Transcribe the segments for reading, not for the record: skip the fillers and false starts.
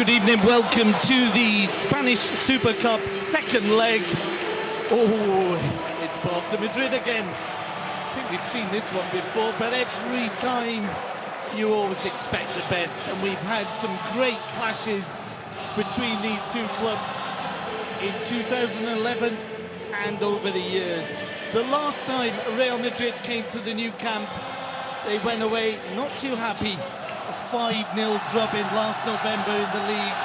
good evening. Welcome to the Spanish Super Cup second leg. Oh, it's Barca Madrid again. I think we've seen this one before, but every time you always expect the best, and we've had some great clashes between these two clubs in 2011 and over the years. The last time Real Madrid came to the new camp, they went away not too happy. A 5-0 drubbing last November in the league.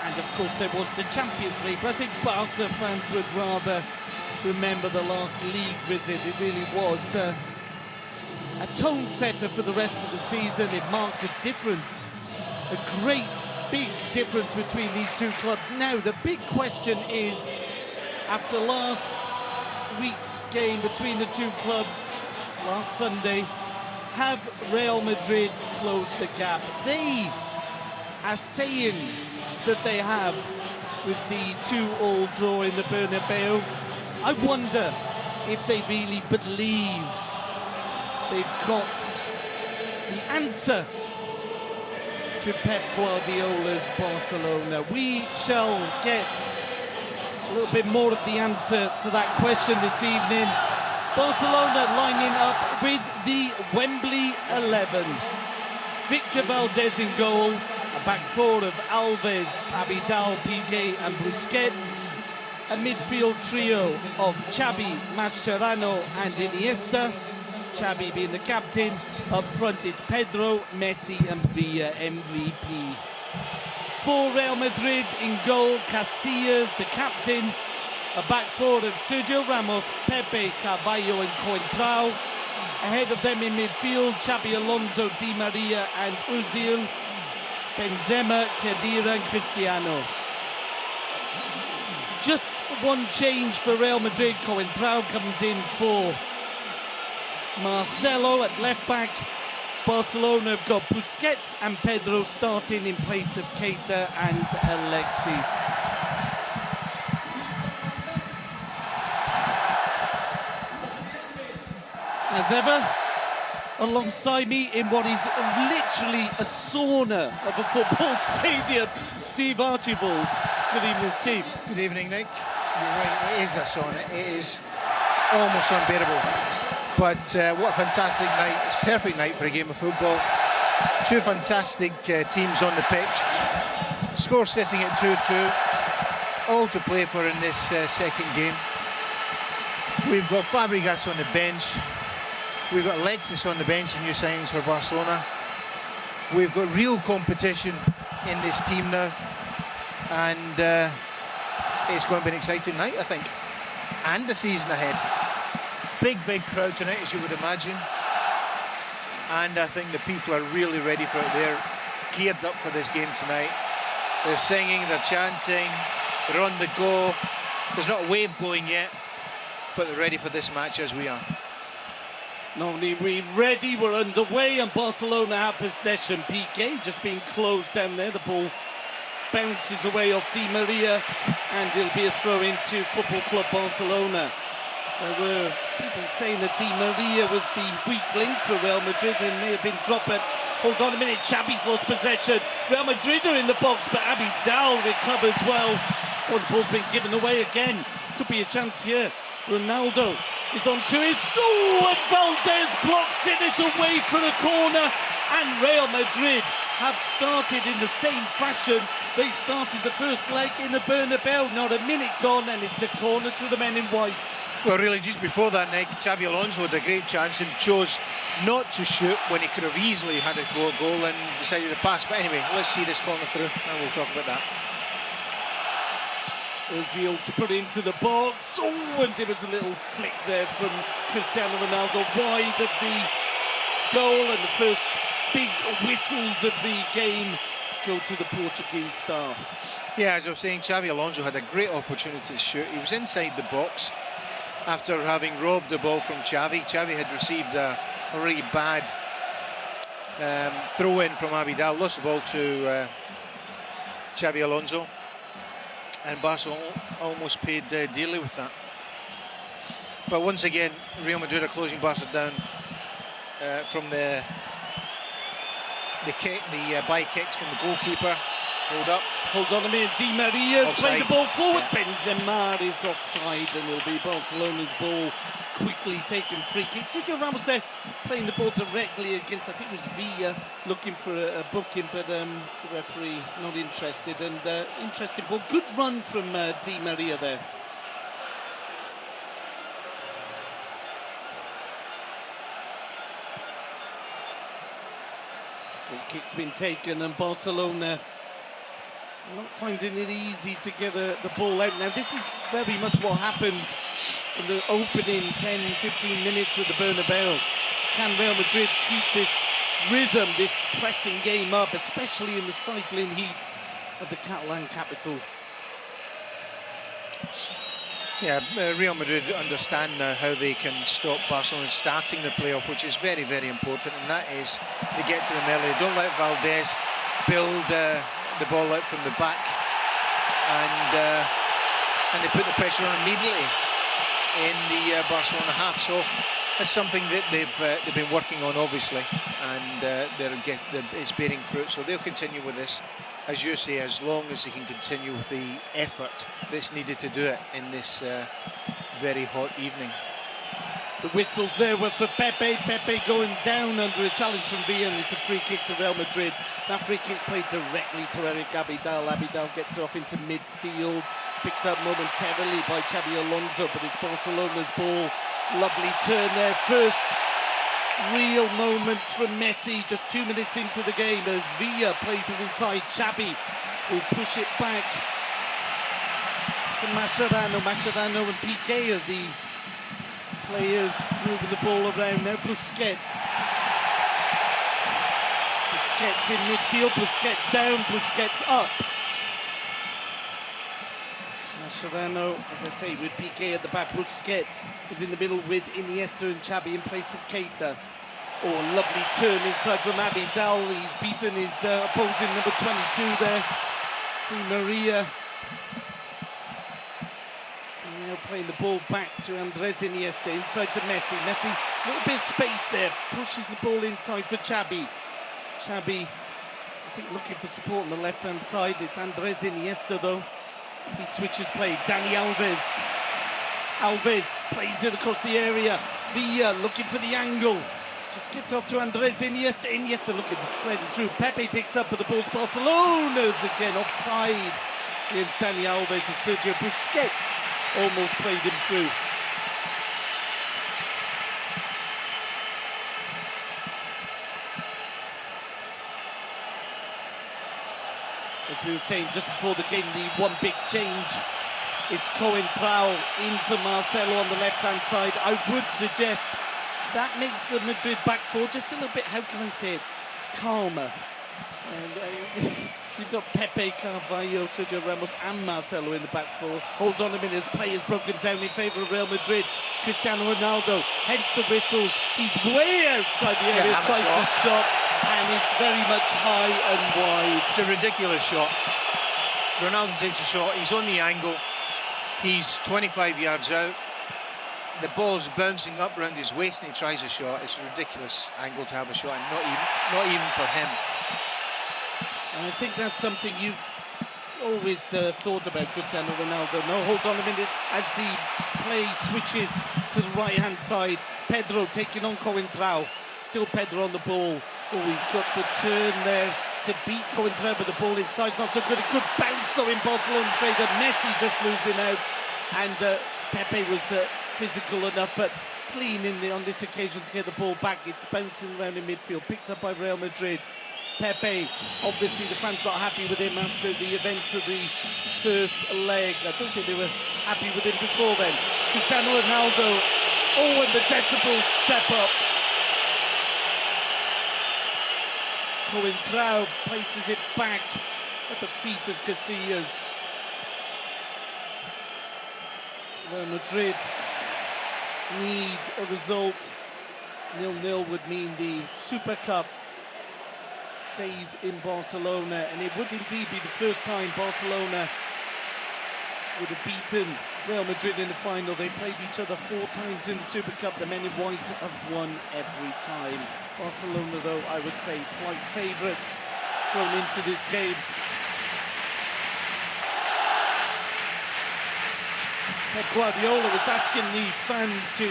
And of course there was the Champions League, but I think Barca fans would rather remember the last league visit. It really was a tone setter for the rest of the season. It marked a difference, a great big difference between these two clubs. Now the big question is, after last week's game between the two clubs last Sunday, have Real Madrid closed the gap? They are saying that they have, with the 2-2 draw in the Bernabeu. I wonder if they really believe they've got the answer to Pep Guardiola's Barcelona. We shall get a little bit more of the answer to that question this evening. Barcelona lining up with the Wembley 11. Victor Valdez in goal, a back four of Alves, Abidal, Piqué and Busquets. A midfield trio of Xavi, Mascherano and Iniesta. Xavi being the captain. Up front it's Pedro, Messi and Villa, MVP. For Real Madrid in goal, Casillas, the captain. A back four of Sergio Ramos, Pepe, Carvalho and Coentrao. Ahead of them in midfield, Xabi Alonso, Di Maria and Ozil. Benzema, Khedira and Cristiano. Just one change for Real Madrid. Coentrao comes in for Marcelo at left back. Barcelona have got Busquets and Pedro starting in place of Keita and Alexis. As ever, alongside me in what is literally a sauna of a football stadium, Steve Archibald. Good evening, Steve. Good evening, Nick. You're right, it is a sauna. It is almost unbearable. But what a fantastic night. It's a perfect night for a game of football. Two fantastic teams on the pitch. Score sitting at 2-2. All to play for in this second game. We've got Fabregas on the bench. We've got Alexis on the bench, new signings for Barcelona. We've got real competition in this team now. And it's going to be an exciting night, I think. And the season ahead. Big crowd tonight, as you would imagine. And I think the people are really ready for it. They're geared up for this game tonight. They're singing, they're chanting, they're on the go. There's not a wave going yet, but they're ready for this match as we are. Not only we're ready, we're underway, and Barcelona have possession. Piqué just being closed down there. The ball bounces away off Di Maria, and it'll be a throw into Football Club Barcelona. There were people saying that Di Maria was the weak link for Real Madrid and may have been dropped, but hold on a minute, Xavi's lost possession. Real Madrid are in the box, but Abidal recovers well. Oh, the ball's been given away again. Could be a chance here. Ronaldo is on to his... Oh, and Valdez blocks it away for the corner. And Real Madrid have started in the same fashion. They started the first leg in the Bernabeu. Not a minute gone, and it's a corner to the men in white. Well, really, just before that, Nick, Xabi Alonso had a great chance and chose not to shoot when he could have easily had a goal and decided to pass. But anyway, let's see this corner through, and we'll talk about that. Ozil to put into the box. Oh, and there was a little flick there from Cristiano Ronaldo wide of the goal, and the first big whistles of the game go to the Portuguese star. Yeah, as I was saying, Xabi Alonso had a great opportunity to shoot. He was inside the box after having robbed the ball from Xavi. Xavi had received a really bad throw-in from Abidal, lost the ball to Xabi Alonso. And Barcelona almost paid dearly with that. But once again, Real Madrid are closing Barca down from the the by kicks from the goalkeeper. Hold up. Hold on a minute. Di Maria's playing the ball forward. Yeah. Benzema is offside, and it'll be Barcelona's ball. Quickly taken free kick. Sergio Ramos there playing the ball directly against, I think it was Villa, looking for a booking, but the referee not interested. And interesting ball. Good run from Di Maria there. Goal kick's been taken, and Barcelona not finding it easy to get the ball out. Now, this is very much what happened in the opening 10-15 minutes of the Bernabeu. Can Real Madrid keep this rhythm, this pressing game up, especially in the stifling heat of the Catalan capital? Yeah, Real Madrid understand now how they can stop Barcelona starting the playoff, which is very, very important, and that is they get to them early. They don't let Valdez build the ball out from the back, and they put the pressure on immediately in the Barcelona half. So that's something that they've been working on, obviously, and it's bearing fruit. So they'll continue with this, as you say, as long as they can continue with the effort that's needed to do it in this very hot evening. The whistles there were for Pepe. Pepe going down under a challenge from Villa, and it's a free kick to Real Madrid. That free kick's played directly to Eric Abidal. Abidal gets it off into midfield, picked up momentarily by Xabi Alonso, but it's Barcelona's ball. Lovely turn there. First real moments from Messi, just 2 minutes into the game, as Villa plays it inside. Xabi will push it back to Mascherano. Mascherano and Piqué are the players moving the ball around now. Busquets in midfield, Busquets down, Busquets up. Mascherano, as I say, with Piqué at the back. Busquets is in the middle with Iniesta and Xabi in place of Keita. Oh, a lovely turn inside from Abidal. He's beaten his opposing number 22 there, Di Maria. Now playing the ball back to Andres Iniesta, inside to Messi. Messi, a little bit of space there, pushes the ball inside for Xabi. Xabi, I think, looking for support on the left-hand side. It's Andres Iniesta, though. He switches play. Dani Alves. Alves plays it across the area. Villa looking for the angle. Just gets off to Andres Iniesta. Iniesta looking to thread it through. Pepe picks up, but the ball's Barcelona's again offside against Dani Alves, and Sergio Busquets almost played him through. As we were saying just before the game, the one big change is Coentrao in for Marcelo on the left-hand side. I would suggest that makes the Madrid back four just a little bit, how can I say it, calmer. And you've got Pepe, Carvalho, Sergio Ramos and Marcelo in the back four. Hold on a minute, as play is broken down in favour of Real Madrid. Cristiano Ronaldo, hence the whistles. He's way outside the area, tries the shot, and it's very much high and wide. It's a ridiculous shot. Ronaldo takes a shot, he's on the angle, he's 25 yards out. The ball's bouncing up around his waist and he tries a shot. It's a ridiculous angle to have a shot, and not even for him. And I think that's something you've always thought about Cristiano Ronaldo. No, hold on a minute, as the play switches to the right-hand side. Pedro taking on Coentrao. Still Pedro on the ball. Oh, he's got the turn there to beat Coentrao, but the ball inside's not so good. A good bounce though in Barcelona's favour. Messi just losing out, and Pepe was physical enough, but clean on this occasion to get the ball back. It's bouncing around in midfield, picked up by Real Madrid. Pepe, obviously the fans not happy with him after the events of the first leg. I don't think they were happy with him before then. Cristiano Ronaldo, oh, and the decibels step up. Coentrao places it back at the feet of Casillas. Real Madrid need a result. 0-0 would mean the Super Cup stays in Barcelona, and it would indeed be the first time Barcelona would have beaten Real Madrid in the final. They played each other 4 times in the Super Cup. The men in white have won every time. Barcelona, though, I would say slight favourites going into this game. Pep Guardiola was asking the fans to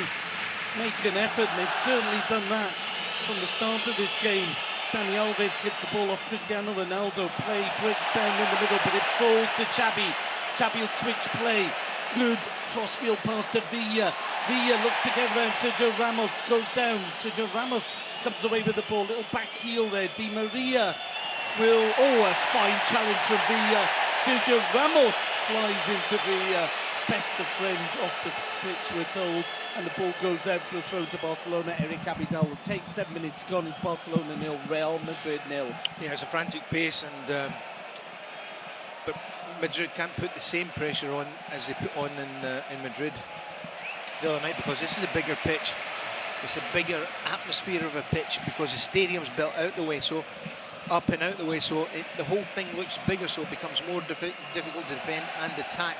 make an effort, and they've certainly done that from the start of this game. Dani Alves gets the ball off Cristiano Ronaldo. Play breaks down in the middle, but it falls to Xavi. Xavi will switch play. Good crossfield pass to Villa. Villa looks to get around Sergio Ramos. Goes down. Sergio Ramos comes away with the ball. Little back heel there. Di Maria will... Oh, a fine challenge from Villa. Sergio Ramos flies into Villa. Best of friends off the pitch, we're told, and the ball goes out for a throw to Barcelona. Eric Abidal will take 7 minutes gone. It's Barcelona 0, Real Madrid 0. Yeah, it's a frantic pace, and but Madrid can't put the same pressure on as they put on in Madrid the other night, because this is a bigger pitch. It's a bigger atmosphere of a pitch because the stadium's built out the way, so up and out the way, so the whole thing looks bigger, so it becomes more difficult to defend and attack.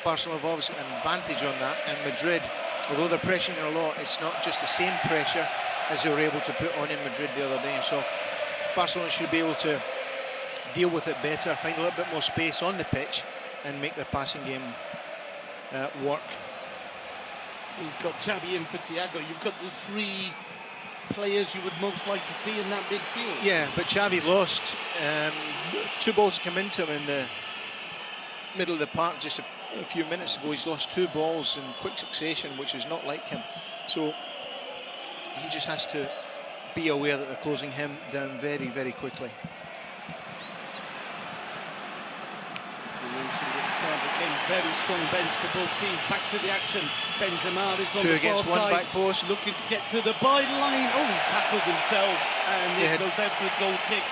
Barcelona have obviously an advantage on that, and Madrid, although they're pressuring a lot, it's not just the same pressure as they were able to put on in Madrid the other day. So Barcelona should be able to deal with it better, find a little bit more space on the pitch, and make their passing game work. You've got Xavi and Thiago. You've got the 3 players you would most like to see in that midfield. Yeah, but Xavi lost 2 balls come into him in the middle of the park just a few minutes ago. He's lost 2 balls in quick succession, which is not like him. So he just has to be aware that they're closing him down very, very quickly. As we mentioned at the start of the game, very strong bench for both teams. Back to the action. Benzema is on 2 the against far 1 side, back post. looking to get to the byline. Oh, he tackled himself, and it goes out for a goal kick.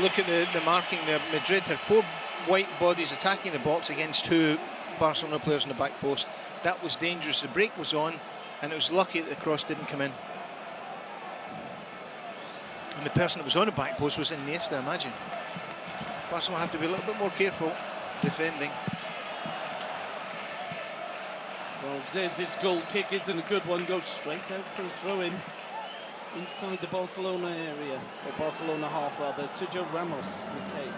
Look at the marking there. Madrid had 4 white bodies attacking the box against 2 Barcelona players in the back post. That was dangerous. The break was on, and it was lucky that the cross didn't come in. And the person that was on the back post was Iniesta, imagine. Barcelona have to be a little bit more careful defending. Valdez's goal kick isn't a good one. Goes straight out for a throw-in inside the Barcelona area, or Barcelona half rather. Sergio Ramos will take.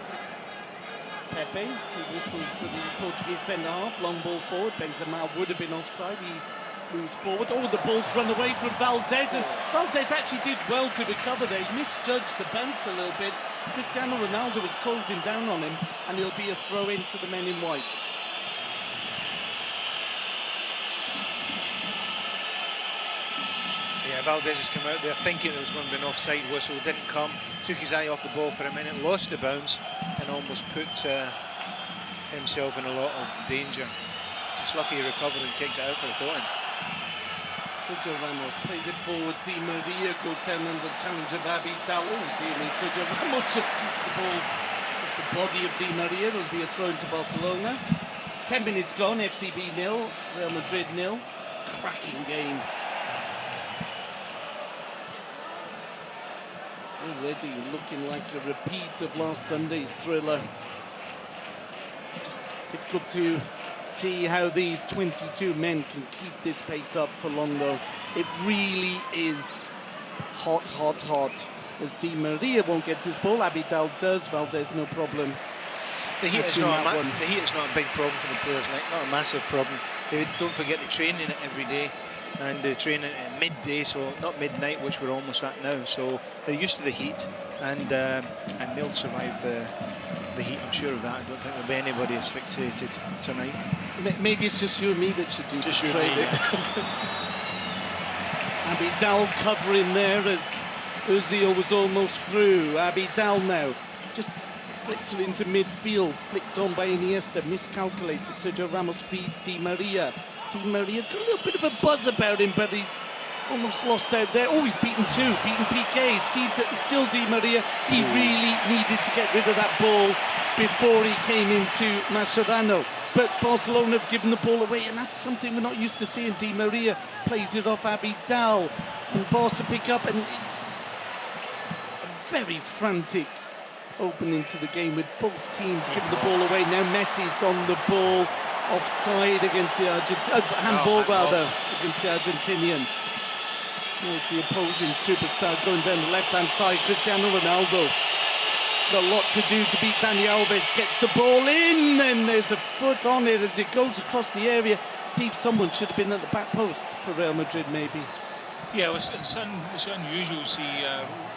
Pepe, who whistles for the Portuguese centre-half, long ball forward. Benzema would have been offside. He moves forward. Oh, the ball's run away from Valdez, and Valdez actually did well to recover there. He misjudged the bounce a little bit. Cristiano Ronaldo was closing down on him, and it'll be a throw-in to the men in white. Yeah, Valdez has come out there thinking there was going to be an offside whistle, didn't come, took his eye off the ball for a minute, lost the bounce, and almost put himself in a lot of danger. Just lucky he recovered and kicked it out for a throw-in. Sergio Ramos plays it forward. Di Maria goes down under the challenge of Abidal. Oh dear me, Sergio Ramos just keeps the ball off the body of Di Maria. It'll be a throw to Barcelona. 10 minutes gone, FCB 0, Real Madrid 0. Cracking game. Already looking like a repeat of last Sunday's thriller. Just difficult to see how these 22 men can keep this pace up for long, though. It really is hot, hot, hot. As Di Maria won't get his ball, Abidal does. Valdez, no problem. The heat is not a big problem for the players, like, not a massive problem. They don't forget to train in it every day, and they train at midday, so not midnight, which we're almost at now. So they're used to the heat, and they'll survive the heat. I'm sure of that. I don't think there'll be anybody asphyxiated tonight. Maybe it's just you and me that should do just the training. Abidal covering there as Ozil was almost through. Abidal now just slips it into midfield, flicked on by Iniesta, miscalculated. Sergio Ramos feeds Di Maria. Di Maria's got a little bit of a buzz about him, but he's almost lost out there. Oh, he's beaten 2, beaten Piqué. Still Di Maria. He really needed to get rid of that ball before he came into Mascherano. But Barcelona have given the ball away, and that's something we're not used to seeing. Di Maria plays it off Abidal, and Barca pick up, and it's a very frantic opening to the game with both teams giving the ball away. Now Messi's on the ball. Offside against the handball rather, against the Argentinian. There's the opposing superstar going down the left-hand side, Cristiano Ronaldo. Got a lot to do to beat Dani Alves, gets the ball in, and there's a foot on it as it goes across the area. Steve, someone should have been at the back post for Real Madrid, maybe. Yeah, it's unusual to see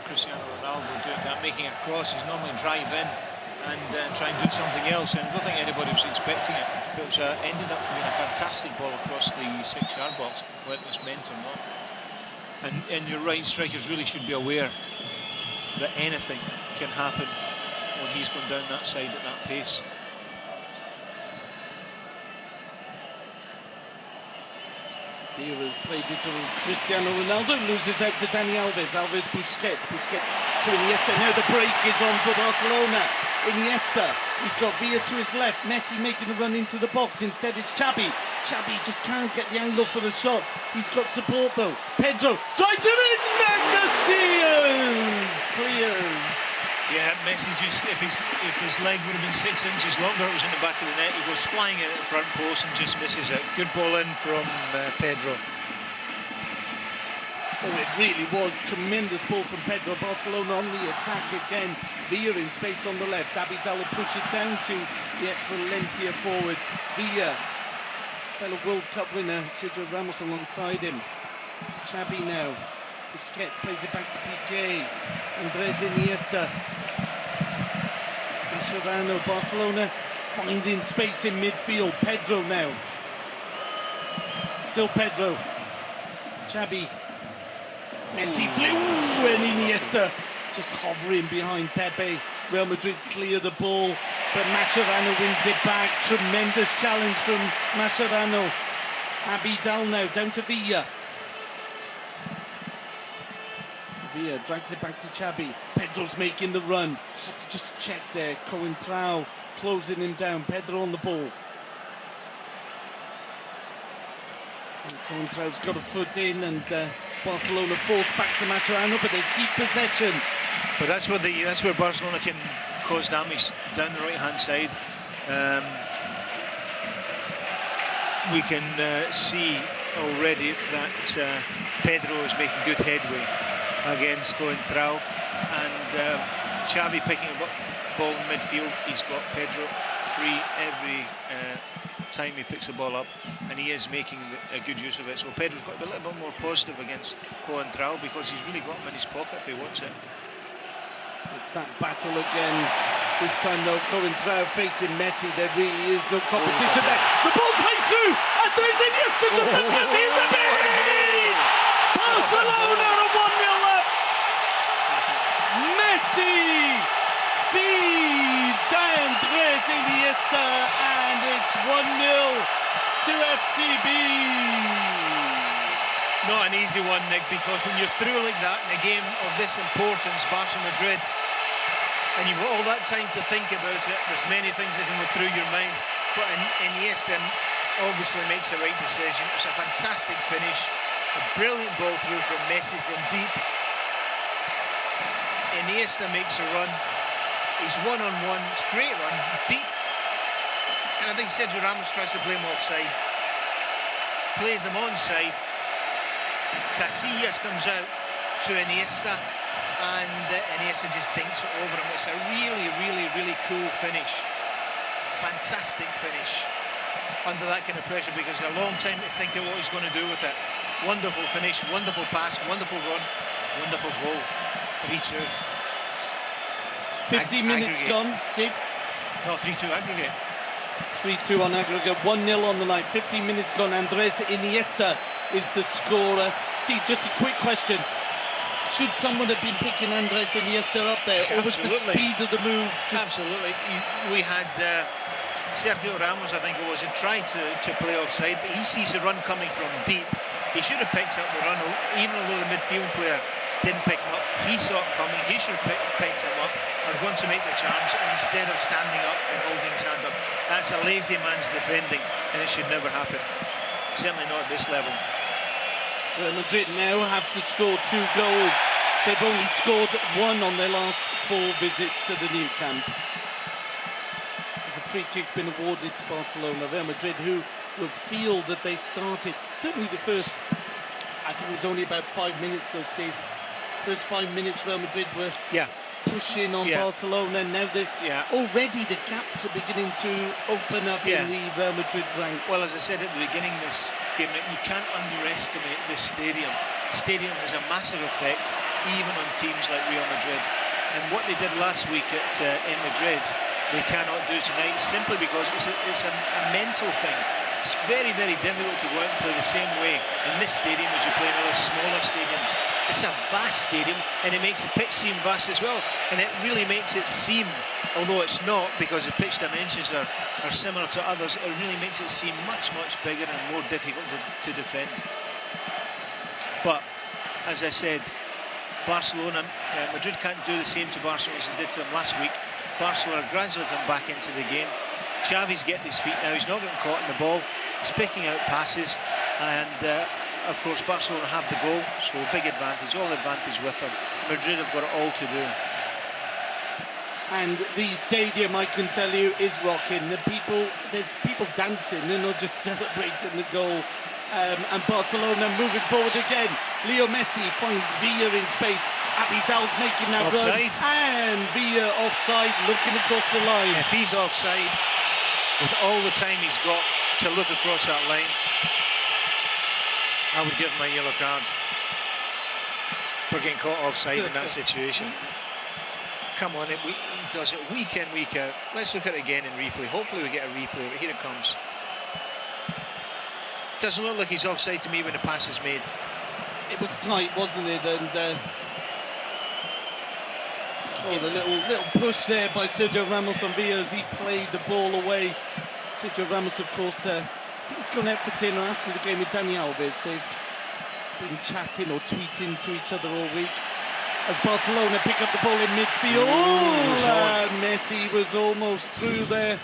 Cristiano Ronaldo doing that, making a cross. He's normally drive in and try and do something else, and I don't think anybody was expecting it. But it was, ended up being a fantastic ball across the 6-yard box, whether it was meant or not. And you're right, strikers really should be aware that anything can happen when he's gone down that side at that pace. Diaz played it to Cristiano Ronaldo, loses out to Dani Alves. Alves, Busquets to Iniesta. Now the break is on for Barcelona. Iniesta, he's got Villa to his left. Messi making the run into the box. Instead it's Xavi. Xavi just can't get the angle for the shot. He's got support though. Pedro drives it in. Casillas clears. Yeah, Messi just, if his leg would have been 6 inches longer, it was in the back of the net. He goes flying in at the front post and just misses it. Good ball in from Pedro. Oh, it really was tremendous ball from Pedro. Barcelona on the attack again. Villa in space on the left. Abidal will push it down to the ex-Valencia forward. Villa, fellow World Cup winner, Sergio Ramos alongside him. Xavi now. Busquets plays it back to Piqué. Andres Iniesta. Mascherano, Barcelona finding space in midfield. Pedro now. Still Pedro. Xavi. Messi flew, and Iniesta just hovering behind Pepe. Real Madrid clear the ball, but Mascherano wins it back. Tremendous challenge from Mascherano. Abidal now down to Villa. Villa drags it back to Xavi. Pedro's making the run. Had to just check there. Coentrao closing him down. Pedro on the ball. Coentrao's got a foot in, and Barcelona forced back to Mascherano, but they keep possession. But that's where Barcelona can cause damage down the right-hand side. We can see already that Pedro is making good headway against Coentrao, and Xavi picking up the ball in midfield. He's got Pedro free every time he picks the ball up, and he is making a good use of it. So Pedro's got to be a little bit more positive against Coentrao, because he's really got him in his pocket if he wants it. It's that battle again. This time though, Coentrao facing Messi. There really is no competition there. The ball's played through, and there's Iniesta just as Messi in the lead. Barcelona are 1-0 up. Messi feeds Andres Iniesta, and it's 1-0 to FCB. Not an easy one, Nick, because when you're through like that in a game of this importance, Barca Madrid, and you've got all that time to think about it, there's many things that can go through your mind, but Iniesta obviously makes the right decision. It's a fantastic finish, a brilliant ball through from Messi from deep. Iniesta makes a run. He's one-on-one. It's a great run, deep. And I think Sergio Ramos tries to play him offside. Plays him onside. Casillas comes out to Iniesta, and Iniesta just dinks it over him. It's a really, really, really cool finish. Fantastic finish under that kind of pressure, because a long time to think of what he's going to do with it. Wonderful finish, wonderful pass, wonderful run, wonderful goal. 3-2. 15 minutes gone, Steve. No, 3-2 aggregate. 3-2 on aggregate, 1-0 on the night. 15 minutes gone. Andres Iniesta is the scorer. Steve, just a quick question. Should someone have been picking Andres Iniesta up there? Or was the speed of the move just... Absolutely. We had Sergio Ramos, I think it was, had tried to play offside, but he sees the run coming from deep. He should have picked up the run, even although the midfield player didn't pick him up. He saw it coming. He should have picked him up, or going to make the challenge instead of standing up and holding his hand up. That's a lazy man's defending, and it should never happen. Certainly not at this level. Real Madrid now have to score 2 goals. They've only scored 1 on their last 4 visits to the new camp. There's a free kick's been awarded to Barcelona. Real Madrid, who will feel that they started, certainly the first, I think it was only about 5 minutes though, Steve. First 5 minutes Real Madrid were pushing on Barcelona. Now already the gaps are beginning to open up in the Real Madrid ranks. Well, as I said at the beginning of this game, you can't underestimate this stadium. The stadium has a massive effect even on teams like Real Madrid. And what they did last week in Madrid, they cannot do tonight, simply because it's a mental thing. It's very, very difficult to go out and play the same way in this stadium as you play in other smaller stadiums. It's a vast stadium, and it makes the pitch seem vast as well. And it really makes it seem, although it's not, because the pitch dimensions are similar to others, it really makes it seem much, much bigger and more difficult to defend. But, as I said, Barcelona, Madrid can't do the same to Barcelona as they did to them last week. Barcelona gradually come back into the game. Xavi's getting his feet now, he's not getting caught in the ball, he's picking out passes, and of course Barcelona have the goal, so big advantage, all advantage with them. Madrid have got it all to do. And the stadium, I can tell you, is rocking. There's people dancing, they're not just celebrating the goal. And Barcelona moving forward again. Leo Messi finds Villa in space. Abidal's making that offside. Run. And Villa offside, looking across the line. If he's offside, with all the time he's got to look across that line, I would give him a yellow card for getting caught offside in that situation. Come on, he does it week in, week out. Let's look at it again in replay. Hopefully we get a replay, but here it comes. Doesn't look like he's offside to me when the pass is made. It was tight, wasn't it? And the little push there by Sergio Ramos on Villa as he played the ball away. Sergio Ramos, of course, I think he's gone out for dinner after the game with Dani Alves. They've been chatting or tweeting to each other all week. As Barcelona pick up the ball in midfield. Messi was almost through there.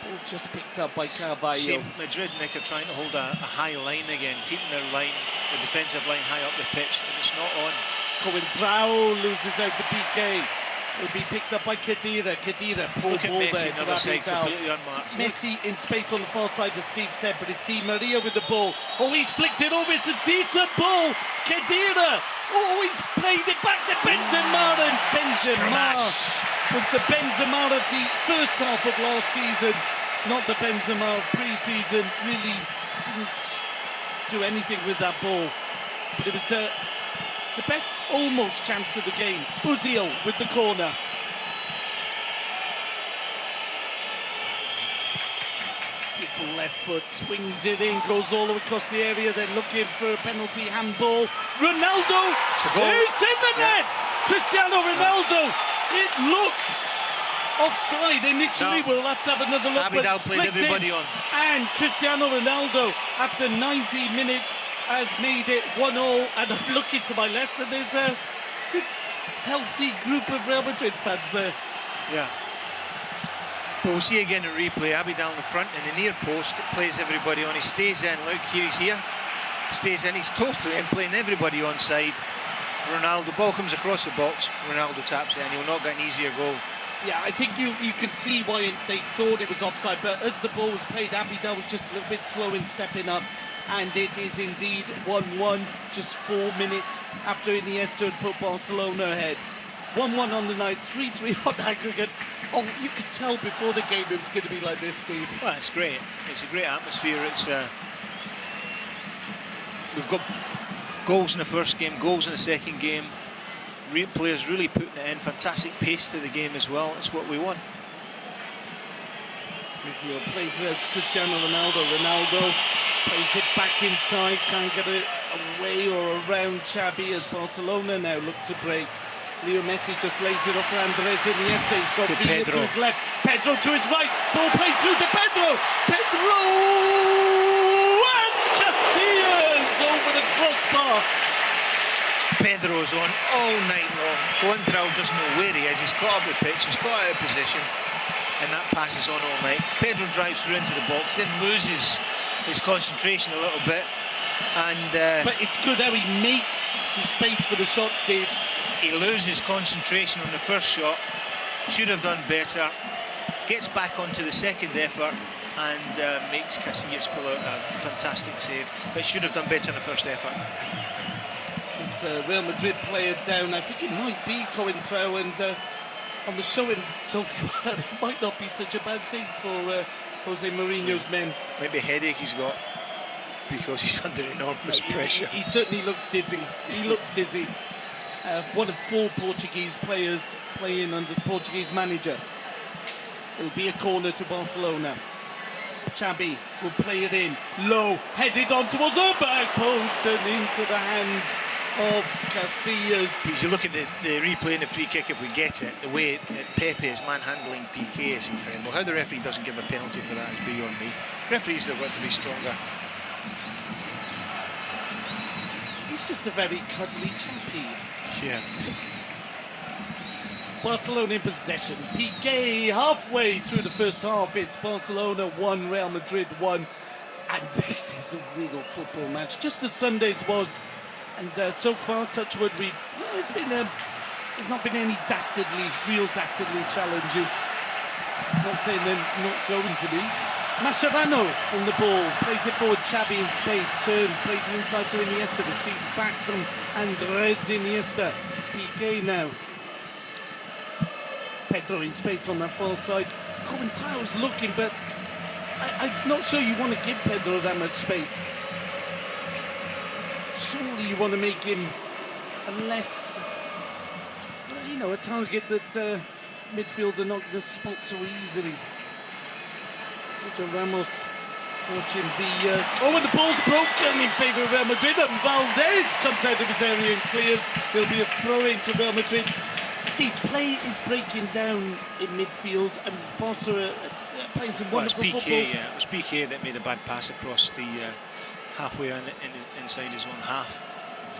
Ball just picked up by Carvalho. See, Madrid, Nick, are trying to hold a high line again, keeping their line, the defensive line high up the pitch, and it's not on. Coentrao loses out to Piqué. Will be picked up by Khedira. Khedira, poor ball Messi, there to side, completely unmarked. Messi in space on the far side, as Steve said, but it's Di Maria with the ball. Oh, he's flicked it over. It's a decent ball. Khedira. Oh, he's played it back to Benzema, and Benzema was the Benzema of the first half of last season, not the Benzema of pre-season. Really didn't do anything with that ball, but it was the best almost chance of the game. Ozil with the corner. Beautiful left foot, swings it in, goes all the way across the area. They're looking for a penalty, handball. Ronaldo, it's in the net! Cristiano Ronaldo, it looked offside initially. We'll have to have another look. Abidal played everybody on. And Cristiano Ronaldo, after 90 minutes, has made it 1-1, and I'm looking to my left, and there's a good, healthy group of Real Madrid fans there. Yeah. But we'll see again in replay. Abidal in the front, and the near post plays everybody on. He stays in. Look, here he's here. Stays in. He's totally in, playing everybody on side. Ronaldo, ball comes across the box. Ronaldo taps it, and he'll not get an easier goal. Yeah, I think you can see why they thought it was offside, but as the ball was played, Abidal was just a little bit slow in stepping up. And it is indeed 1-1, just 4 minutes after Iniesta had put Barcelona ahead. 1-1 on the night, 3-3 on aggregate. Oh, you could tell before the game it was going to be like this, Steve. Well, it's great. It's a great atmosphere. It's we've got goals in the first game, goals in the second game. Players really putting it in. Fantastic pace to the game as well. That's what we want. Rizzo plays it out to Cristiano Ronaldo. Ronaldo plays it back inside, can't get it away or around Xavi as Barcelona now look to break. Leo Messi just lays it off for Andres Iniesta. He's got Villa to his left, Pedro to his right. Ball played through to Pedro. Pedro and Casillas over the crossbar. Pedro's on all night long. Coentrao doesn't know where he is. He's caught up the pitch. He's got out of position, and that pass is on all night. Pedro drives through into the box, then loses his concentration a little bit, and but it's good how he makes the space for the shot, Steve. He loses concentration on the first shot. Should have done better. gets back onto the second effort and makes Casillas pull out a fantastic save, but should have done better in the first effort. It's a Real Madrid player down. I think it might be Coentrao, and on the showing so far, it might not be such a bad thing for Jose Mourinho's men. Maybe a headache he's got because he's under enormous pressure. He certainly looks dizzy. He looks dizzy. One of 4 Portuguese players playing under the Portuguese manager. It'll be a corner to Barcelona. Xavi will play it in, low, headed on towards the back post and into the hands of Casillas. If you look at the replay and the free kick, if we get it, the way that Pepe is manhandling PK is incredible. How the referee doesn't give a penalty for that is beyond me. Referees have got to be stronger. He's just a very cuddly chappy. Yeah. Barcelona in possession. Piqué halfway through the first half. It's Barcelona 1, Real Madrid 1. And this is a real football match, just as Sunday's was. And so far, touchwood, there's not been any real dastardly challenges. I'm not saying there's not going to be. Mascherano on the ball, plays it forward, Xavi in space, turns, plays it inside to Iniesta, receives back from Andres Iniesta. Piqué now. Pedro in space on that far side. Coentrao's looking, but I'm not sure you want to give Pedro that much space. Surely you want to make him a less, a target that midfield are not going to spot so easily. Sergio Ramos watching and the ball's broken in favour of Real Madrid, and Valdez comes out of his area and clears. There'll be a throw-in to Real Madrid. Steve, play is breaking down in midfield, and Barca are playing some wonderful football. Yeah, it was Piqué that made a bad pass across the halfway inside his own half.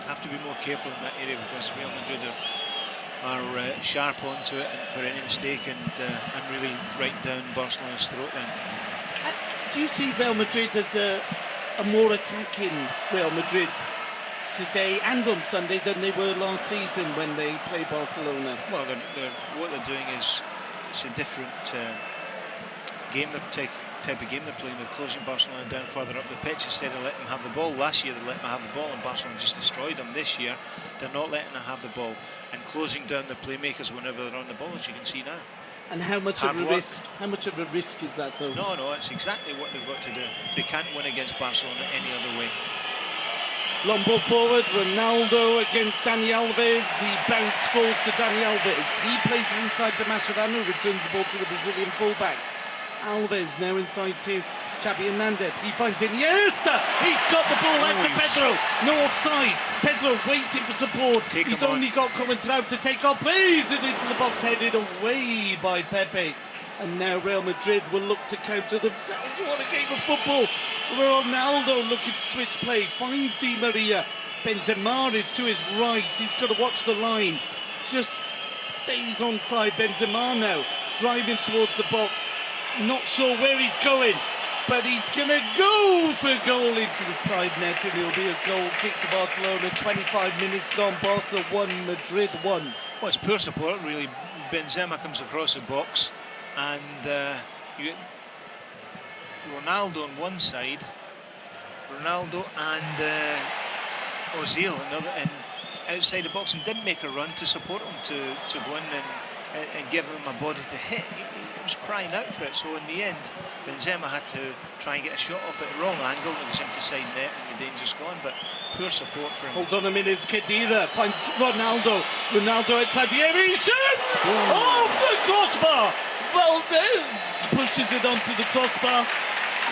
Have to be more careful in that area because Real Madrid are sharp onto it for any mistake and really right down Barcelona's throat then. Do you see Real Madrid as a more attacking Real Madrid today and on Sunday than they were last season when they played Barcelona? Well, what they're doing is it's a different game, type of game they're playing. They're closing Barcelona down further up the pitch instead of letting them have the ball. Last year they let them have the ball and Barcelona just destroyed them. This year they're not letting them have the ball and closing down the playmakers whenever they're on the ball, as you can see now. And how much of a risk? How much of a risk is that, though? No, it's exactly what they've got to do. They can't win against Barcelona any other way. Long ball forward, Ronaldo against Dani Alves. The bounce falls to Dani Alves. He plays it inside to Mascherano, returns the ball to the Brazilian fullback. Alves now inside to Xavi Hernandez. He finds Iniesta. He's got the ball out to Pedro. No offside. Pedro waiting for support. He's only got Coentrao to take off. Plays it into the box, headed away by Pepe. And now Real Madrid will look to counter themselves. What a game of football. Ronaldo looking to switch play. Finds Di Maria. Benzema is to his right. He's got to watch the line. Just stays onside. Benzema now driving towards the box. Not sure where he's going, but he's going to go for goal into the side net, and it'll be a goal kick to Barcelona. 25 minutes gone. Barca 1, Madrid 1. Well, it's poor support, really. Benzema comes across the box, and you get Ronaldo on one side, Ronaldo and Ozil and outside the box, and didn't make a run to support him to go in and give him a body to hit. He was crying out for it, so in the end Benzema had to try and get a shot off at the wrong angle, and it was into side net and the danger's gone, but poor support for him. Hold on a minute, Khedira finds Ronaldo outside the area, he shoots! Off the crossbar! Valdez pushes it onto the crossbar.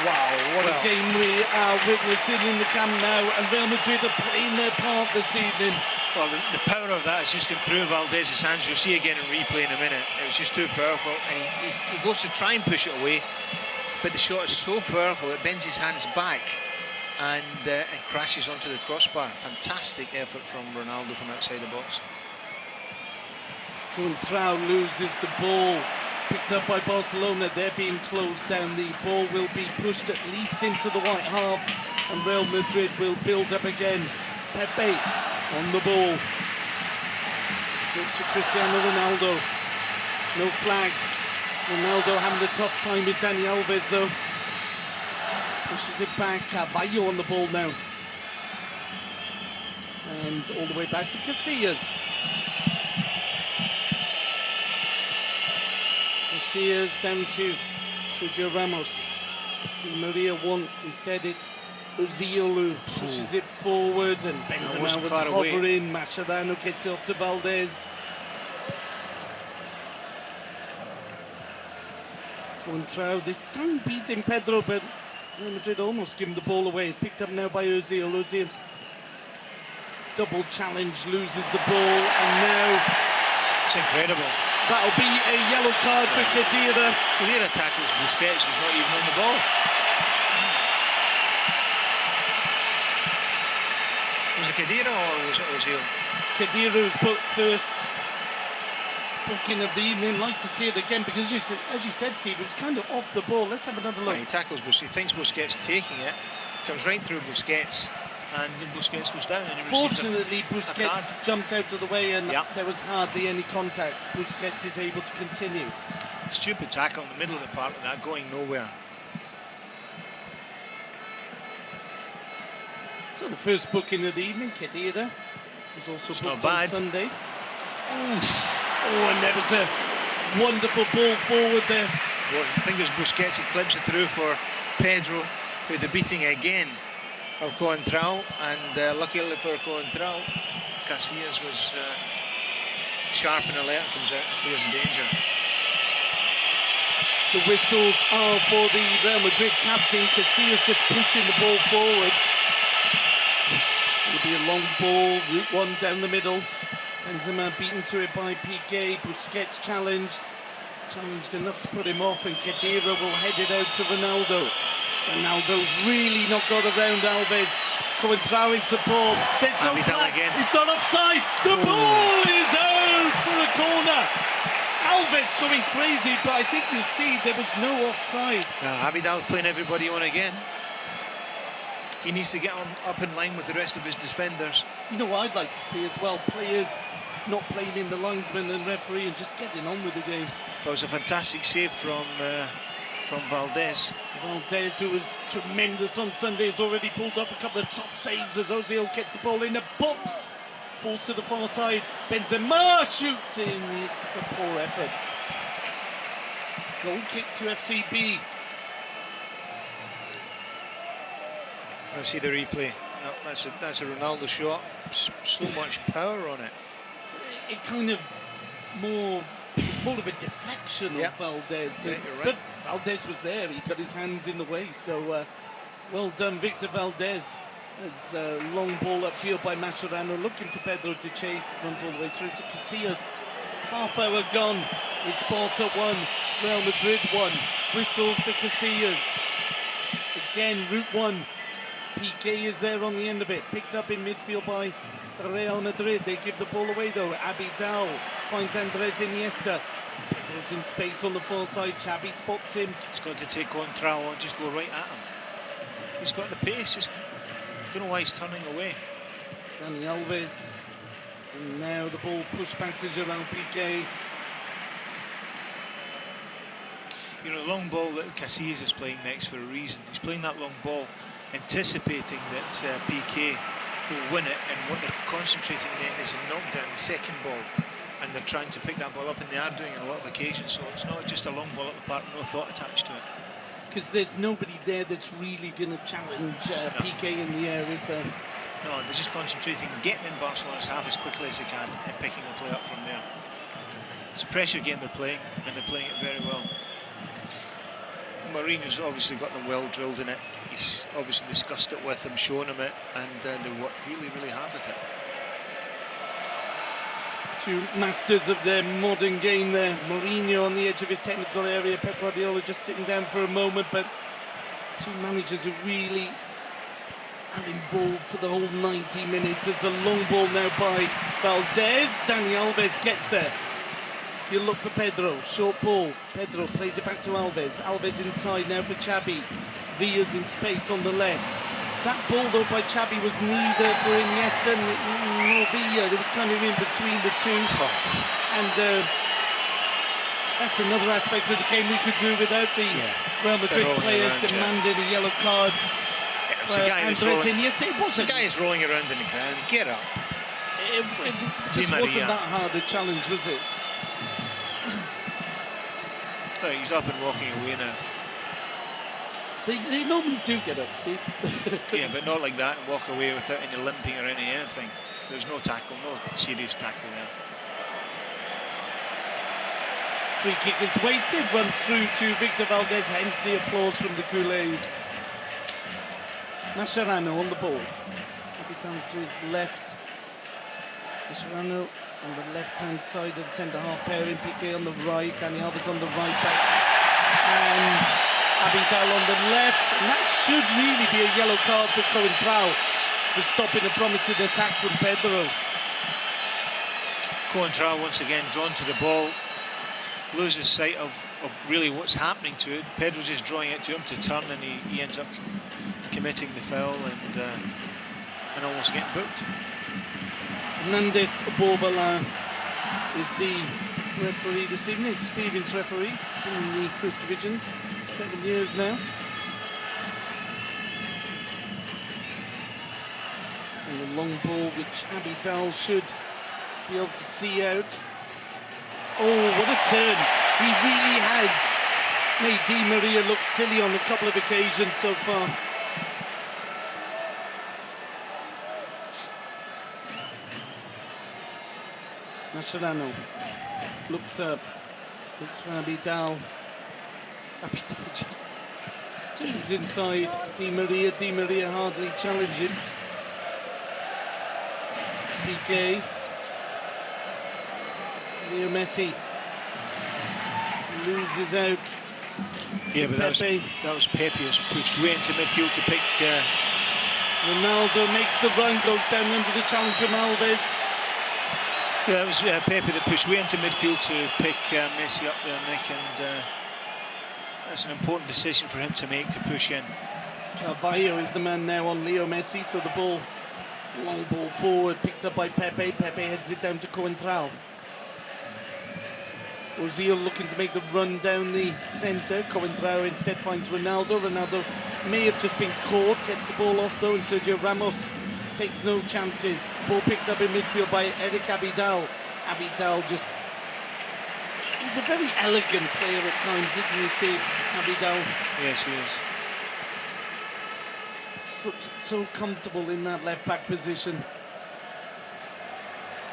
Wow, what a game we are witnessing in the Camp Nou, and Real Madrid are playing their part this evening. Well, the power of that has just gone through Valdez's hands. You'll see again in replay in a minute. It was just too powerful, and he goes to try and push it away, but the shot is so powerful it bends his hands back and crashes onto the crossbar. Fantastic effort from Ronaldo from outside the box. Coentrao loses the ball, picked up by Barcelona. They're being closed down. The ball will be pushed at least into the white half, and Real Madrid will build up again. Pepe on the ball. Looks for Cristiano Ronaldo. No flag. Ronaldo having a tough time with Dani Alves though. Pushes it back. Carvalho on the ball now. And all the way back to Casillas. Casillas down to Sergio Ramos. Di Maria wants, instead it's Ozil who pushes it forward, and Benzema was hovering. Mascherano gets it off to Valdez. Contrao this time beating Pedro, but Real Madrid almost give him the ball away. It's picked up now by Ozil. Ozil double challenge, loses the ball, and now it's incredible. That'll be a yellow card for Khedira. Khedira tackles Busquets, who's not even on the ball. Was it Khedira or was it Ozil? It's Khedira who's put first booking of the evening. Like to see it again because, as you said, Steve, it's kind of off the ball. Let's have another look. Well, he tackles Busquets, he thinks Busquets taking it, comes right through Busquets, and Busquets goes down. And he Fortunately, Busquets jumped out of the way, and there was hardly any contact. Busquets is able to continue. Stupid tackle in the middle of the park like that, going nowhere. So the first booking of the evening, Khedira, was also booked on Sunday. Oh, and there was a wonderful ball forward there. I think it was Busquets who clips it through for Pedro, who the beating again of Contrao, and luckily for Contrao, Casillas was sharp and alert, comes out and clears the danger. The whistles are for the Real Madrid captain. Casillas just pushing the ball forward. It'll be a long ball, route one down the middle. Benzema beaten to it by Piqué. Busquets challenged enough to put him off, and Khedira will head it out to Ronaldo. Ronaldo's really not got around Alves. Contrao in support. There's no flag. It's not offside. The ball is out for a corner. Alves going crazy, but I think you'll see there was no offside. Now Abidal's playing everybody on again. He needs to get up in line with the rest of his defenders. You know what I'd like to see as well? Players not blaming the linesman and referee and just getting on with the game. That was a fantastic save from Valdez. Valdez, who was tremendous on Sunday, has already pulled up a couple of top saves as Ozil gets the ball in the box. Falls to the far side. Benzema shoots in. It's a poor effort. Goal kick to FCB. I see the replay. No, that's a Ronaldo shot. So much power on it. It kind of it's more of a deflection of Valdez. Yeah, you're right. But Valdez was there. He got his hands in the way. So well done, Victor Valdez. There's a long ball upfield by Mascherano, looking for Pedro to chase. Runs all the way through to Casillas. Half hour gone. It's Barca 1, Real Madrid 1. Whistles for Casillas. Again, route 1. Piqué is there on the end of it, picked up in midfield by Real Madrid. They give the ball away though. Abidal finds Andres Iniesta. Pedro's in space on the far side. Xavi spots him. He's got to take Contrao and just go right at him. He's got the pace. Don't know why he's turning away. Dani Alves. And now the ball pushed back to Gerard Piqué. You know, the long ball that Casillas is playing next for a reason. He's playing that long ball, anticipating that Piqué will win it, and what they're concentrating then is a knockdown, the second ball, and they're trying to pick that ball up, and they are doing it on a lot of occasions, so it's not just a long ball at the park, no thought attached to it. Because there's nobody there that's really going to challenge Piqué in the air, is there? No, they're just concentrating, getting in Barcelona's half as quickly as they can, and picking the play up from there. It's a pressure game they're playing, and they're playing it very well. Mourinho's obviously got them well drilled in it. He's obviously discussed it with them, shown them it, and they worked really, really hard at it. Two masters of their modern game there. Mourinho on the edge of his technical area, Pep Guardiola just sitting down for a moment, but two managers who really are involved for the whole 90 minutes. It's a long ball now by Valdez. Dani Alves gets there. He'll look for Pedro, short ball. Pedro plays it back to Alves. Alves inside now for Xavi. Villa's in space on the left. That ball though by Xavi was neither for Iniesta nor Villa. It was kind of in between the two. And That's another aspect of the game we could do without the Real Madrid players demanding a yellow card. It's a guy that's rolling. It wasn't. The guy is rolling around in the ground. Get up. It just wasn't that hard a challenge, was it? Oh, he's up and walking away now. They normally do get up, Steve. Yeah, but not like that and walk away without any limping or anything. There's no tackle, no serious tackle there. Free kick is wasted, runs through to Victor Valdez, hence the applause from the Culés. Mascherano on the ball. Maybe down to his left. Mascherano on the left-hand side of the centre-half pairing. Piqué on the right, Dani Alves on the right back. And Abidal on the left. And that should really be a yellow card for Coentrao for stopping a promising attack from Pedro. Coentrao once again drawn to the ball. Loses sight of really what's happening to it. Pedro's just drawing it to him to turn, and he ends up committing the foul and almost getting booked. Nandek Borbala is the referee this evening, experienced referee in the First Division, 7 years now. And the long ball which Abidal should be able to see out. Oh, what a turn. He really has made Di Maria look silly on a couple of occasions so far. Mascherano looks up, looks for Abidal. Abidal just turns inside Di Maria hardly challenging. Piqué. Leo Messi loses out. Yeah, but that was Pepe who's pushed way into midfield to pick. Ronaldo makes the run, goes down under the challenge from Alves. Yeah, it was Pepe that pushed way into midfield to pick Messi up there, Nick, and that's an important decision for him to make, to push in. Carvalho is the man now on Leo Messi, so the ball, long ball forward, picked up by Pepe. Pepe heads it down to Coentrao. Ozil looking to make the run down the centre. Coentrao instead finds Ronaldo. Ronaldo may have just been caught, gets the ball off though, and Sergio Ramos takes no chances. Ball picked up in midfield by Eric Abidal. Abidal just... he's a very elegant player at times, isn't he, Steve? Abidal. Yes, he is. So comfortable in that left-back position.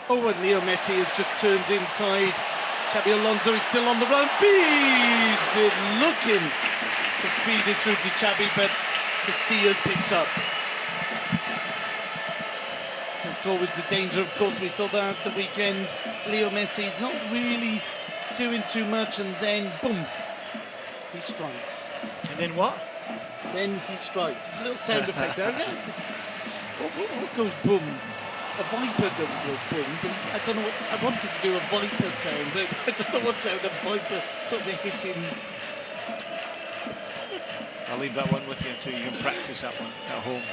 Oh, and Leo Messi has just turned inside. Xabi Alonso is still on the run, feeds it, looking to feed it through to Xabi, but Casillas picks up. That's always the danger, of course. We saw that the weekend. Leo Messi's not really doing too much, and then, boom, he strikes. And then what? Then he strikes. A little sound effect there. What goes boom? A viper doesn't go boom, but I don't know what... I wanted to do a viper sound. I don't know what sound a viper... sort of a hissing... I'll leave that one with you until you can practice that one at home.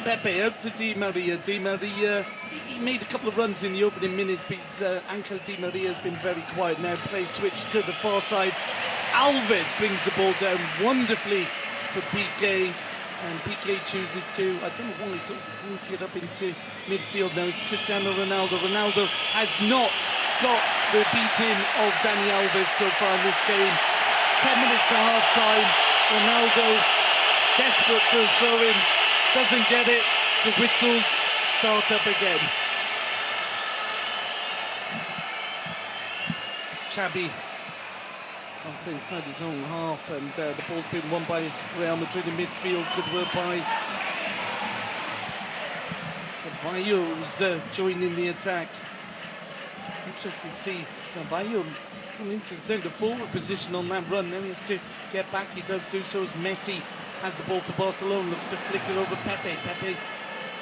Pepe out to Di Maria. Di Maria, he made a couple of runs in the opening minutes, but his Angel Di Maria has been very quiet now. Play switch to the far side. Alves brings the ball down wonderfully for Piqué, and Piqué chooses to, I don't know why, sort of hook it up into midfield now. It's Cristiano Ronaldo. Ronaldo has not got the beating of Dani Alves so far in this game. 10 minutes to half-time. Ronaldo desperate for a throw-in, doesn't get it. The whistles start up again. Xabi off inside his own half, and the ball's been won by Real Madrid in midfield. Good work by Carvalho's joining the attack. Interesting to see Carvalho come into the centre forward position on that run. Now he has to get back. He does do so as Messi has the ball for Barcelona, looks to flick it over Pepe. Pepe,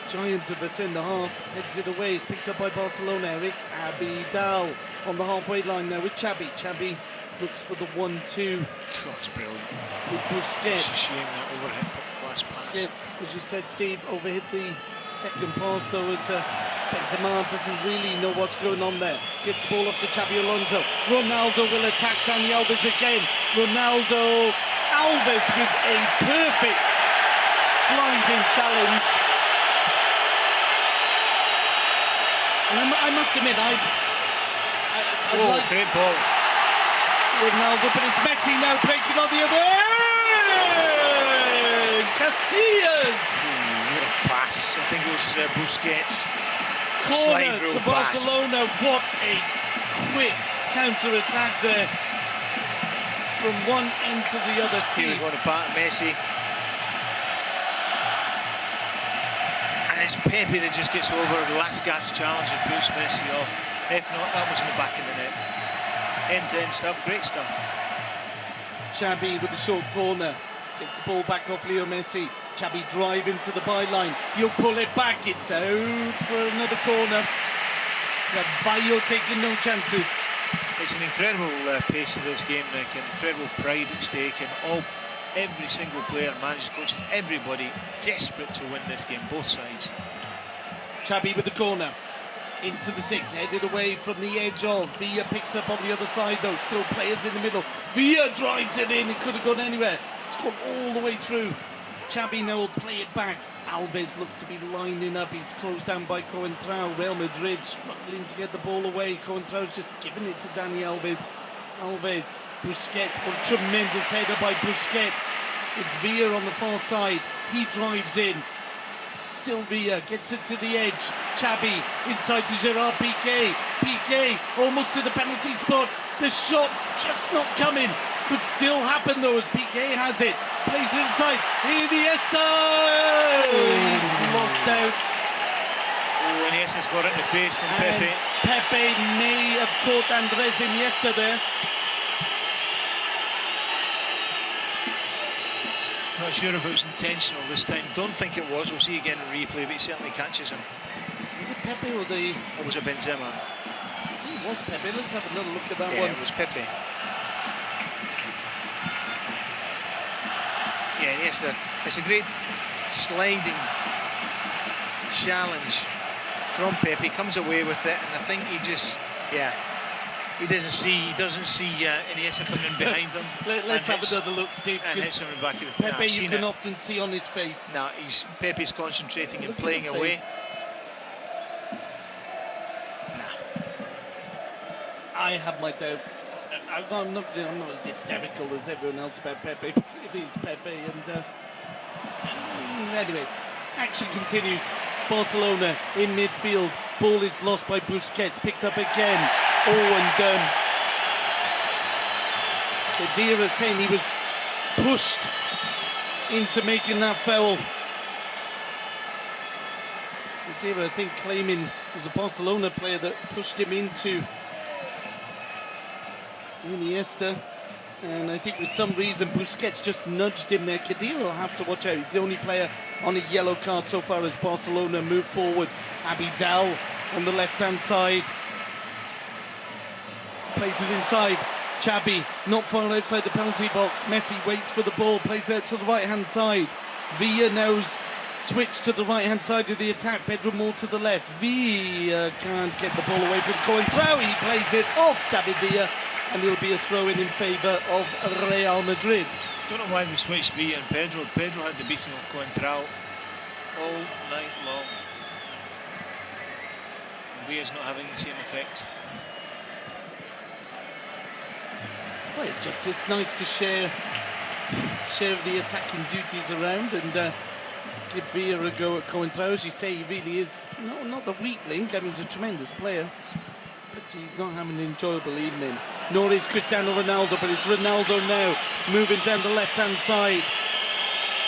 giant of a centre half, heads it away. It's picked up by Barcelona. Eric Abidal on the halfway line now with Xabi. Xabi looks for the 1-2. Oh, it's brilliant. With Busquets. It's a shame that overhead glass pass. Busquets, as you said, Steve, overhit the Second pass though as Benzema doesn't really know what's going on there. Gets the ball off to Xabi Alonso. Ronaldo will attack Dani Alves again. Ronaldo, Alves with a perfect sliding challenge. And I must admit, I like great ball. Ronaldo, but it's Messi now breaking on the other end. Casillas. What a pass. I think it was Busquets. Corner to Barcelona. What a quick counter-attack there from one end to the other. Here we go to Messi. And it's Pepe that just gets over the last gasp challenge and puts Messi off. If not, that was in the back of the net. End-to-end stuff, great stuff. Xabi with the short corner. Gets the ball back off Leo Messi. Xabi drive into the byline. He'll pull it back. It's out for another corner. Bayo taking no chances. It's an incredible pace to this game, Nick. An incredible pride at stake, and every single player, managers, coaches, everybody desperate to win this game, both sides. Xabi with the corner. Into the 6, headed away from the edge of. Villa picks up on the other side though, still players in the middle. Villa drives it in, it could have gone anywhere. It's gone all the way through. Xabi now will play it back. Alves looked to be lining up, he's closed down by Coentrao. Real Madrid struggling to get the ball away. Coentrao's just giving it to Dani Alves. Alves, Busquets, what a tremendous header by Busquets. It's Villa on the far side, he drives in. Still Villa, gets it to the edge. Xabi inside to Gerard Piqué. Piqué almost to the penalty spot. The shot's just not coming. Could still happen though as Piqué has it. Plays it inside. Iniesta! He's lost out. Oh, Iniesta's got it in the face from Pepe. Pepe may have caught Andres Iniesta there. Not sure if it was intentional this time. Don't think it was. We'll see again in replay, but he certainly catches him. Was it Pepe or the... Or was it Benzema? I think it was Pepe. Let's have another look at that one. Yeah, it was Pepe. Yeah, Iniesta. It's a great sliding challenge from Pepe. Comes away with it, and I think he just... Yeah. He doesn't see Iniesta coming in behind him. Let's have another look, Steve. And hits him in the back of the face. Pepe, you can often see on his face. No, Pepe's concentrating and playing away. Nah. I have my doubts. I'm not as hysterical as everyone else about Pepe. It is Pepe, and anyway, action continues. Barcelona in midfield. Ball is lost by Busquets. Picked up again. Oh, and Khedira saying he was pushed into making that foul. Khedira, I think, claiming it was a Barcelona player that pushed him into Iniesta. And I think for some reason Busquets just nudged him there. Khedira will have to watch out. He's the only player on a yellow card so far as Barcelona move forward. Abidal on the left-hand side. Plays it inside. Xabi not far outside the penalty box. Messi waits for the ball, plays out to the right-hand side. Villa now's switch to the right-hand side of the attack. Pedro more to the left. Villa can't get the ball away from Coentrao. He plays it off David Villa, and it'll be a throw-in in favour of Real Madrid. Don't know why they switched Villa and Pedro. Pedro had the beating of Coentrao all night long. And Villa's not having the same effect. Well, it's nice to share the attacking duties around and give Villa a go at Coentrao. As you say, he really is not the weak link. I mean, he's a tremendous player, but he's not having an enjoyable evening. Nor is Cristiano Ronaldo, but it's Ronaldo now moving down the left-hand side.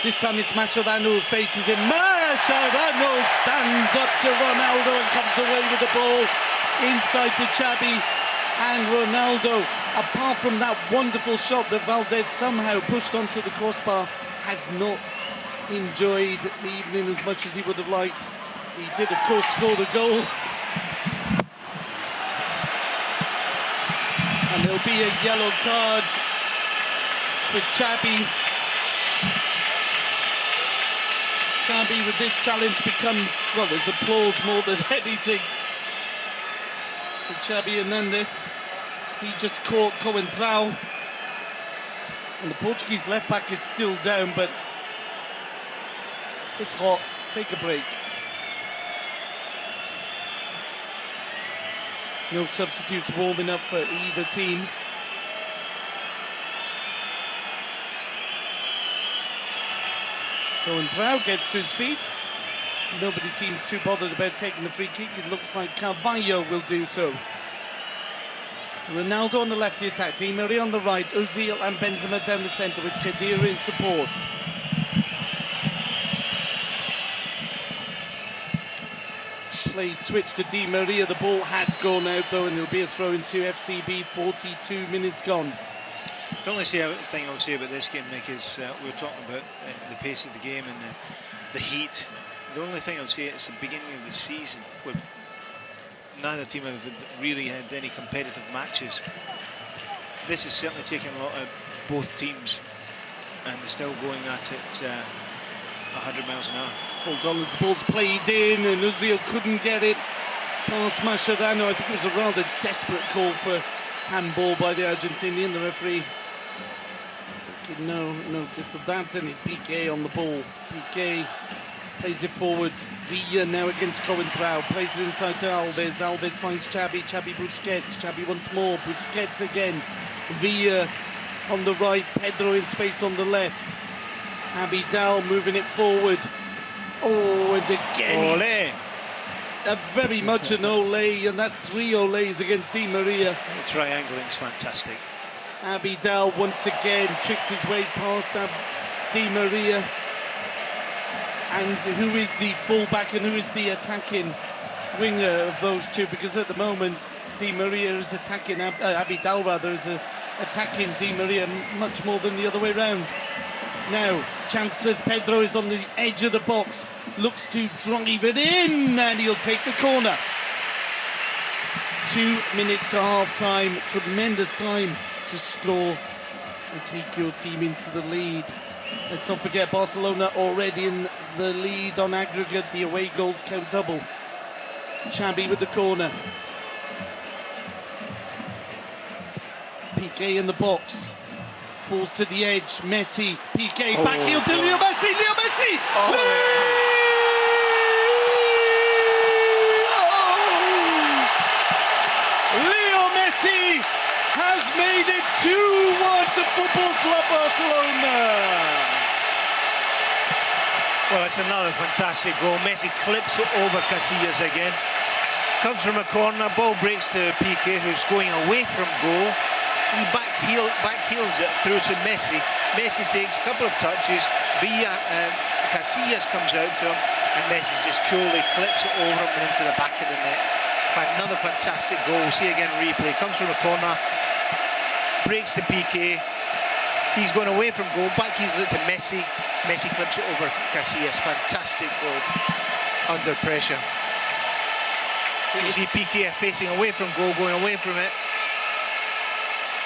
This time it's Mascherano who faces him. Mascherano stands up to Ronaldo and comes away with the ball inside to Xabi. And Ronaldo, apart from that wonderful shot that Valdez somehow pushed onto the crossbar, has not enjoyed the evening as much as he would have liked. He did, of course, score the goal. And there'll be a yellow card for Xabi. Xabi with this challenge becomes, well, there's applause more than anything for Xabi Hernandez. He just caught Coentrao. And the Portuguese left back is still down, but it's hot. Take a break. No substitutes warming up for either team. Coentrao gets to his feet. Nobody seems too bothered about taking the free kick. It looks like Carvalho will do so. Ronaldo on the left to attack, Di Maria on the right, Ozil and Benzema down the centre with Khedira in support. Play switch to Di Maria, the ball had gone out though, and it'll be a throw into FCB, 42 minutes gone. The only thing I would say about this game, Nick, is we were talking about the pace of the game and the heat. The only thing I would say is the beginning of the season, where neither team have really had any competitive matches. This is certainly taking a lot of both teams, and they're still going at it 100 miles an hour. Hold on as the ball's played in, and Ozil couldn't get it past Mascherano. I think it was a rather desperate call for handball by the Argentinian. The referee taking no notice of that, and it's Piqué on the ball. Piqué plays it forward. Villa now against Coentrao, plays it inside to Alves. Alves finds Xabi, Xabi Busquets, Xabi once more, Busquets again. Villa on the right, Pedro in space on the left. Abidal moving it forward. Oh, and again, very much an ole, and that's 3 oles against Di Maria. The triangling's fantastic. Abidal once again tricks his way past Di Maria. And who is the fullback and who is the attacking winger of those two? Because at the moment, Di Maria is attacking, Abidal rather, is attacking Di Maria much more than the other way round. Now, chances, Pedro is on the edge of the box, looks to drive it in, and he'll take the corner. 2 minutes to half-time, tremendous time to score and take your team into the lead. Let's not forget Barcelona already in the lead on aggregate. The away goals count double. Xabi with the corner. Piqué in the box. Falls to the edge. Messi. Piqué. Backheel to Leo Messi. Leo Messi! Leo Messi has made it 2-1 to Football Club Barcelona. Well, it's another fantastic goal. Messi clips it over Casillas again. Comes from a corner, ball breaks to Piqué, who's going away from goal. He backheels it through to Messi. Messi takes a couple of touches. Casillas comes out to him, and Messi just coolly clips it over him and into the back of the net. Another fantastic goal. We'll see again replay. Comes from a corner, breaks to Piqué. He's going away from goal, backheels it to Messi. Messi clips it over Casillas. Fantastic goal under pressure. You see Piqué facing away from goal, going away from it.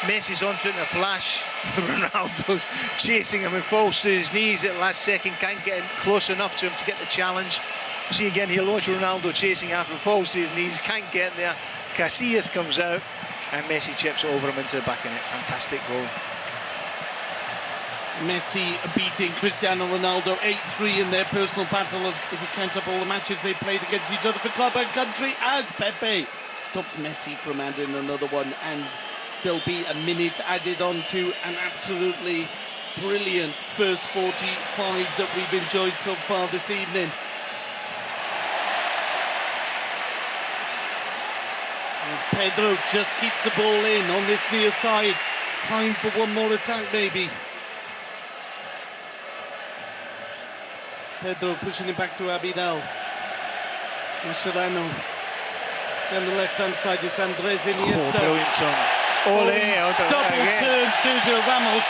Messi's onto it in a flash. Ronaldo's chasing him and falls to his knees at the last second. Can't get close enough to him to get the challenge. You see again here, watch Ronaldo chasing after, falls to his knees, can't get there. Casillas comes out and Messi chips it over him into the back of it. Fantastic goal. Messi beating Cristiano Ronaldo 8-3 in their personal battle of, if you count up all the matches they played against each other for club and country, as Pepe stops Messi from adding another one, and there'll be a minute added on to an absolutely brilliant first 45 that we've enjoyed so far this evening. As Pedro just keeps the ball in on this near side. Time for one more attack maybe. Pedro pushing it back to Abidal. Mascherano. Down the left-hand side is Andres Iniesta. Brilliant turn. Double turn Sergio Ramos.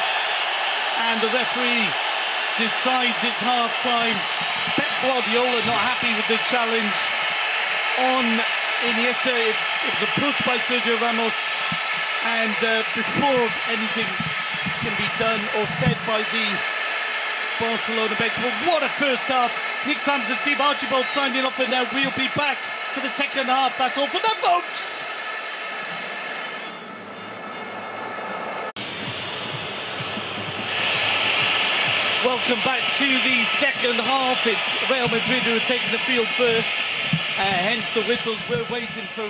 And the referee decides it's half-time. Pep Guardiola not happy with the challenge on Iniesta. It was a push by Sergio Ramos. And before anything can be done or said by the Barcelona bench, well, what a first half Nick Sams and Steve Archibald signing off, and now we'll be back for the second half. That's all for now, folks. Welcome back to the second half. It's Real Madrid who are taking the field first. Hence the whistles. We're waiting for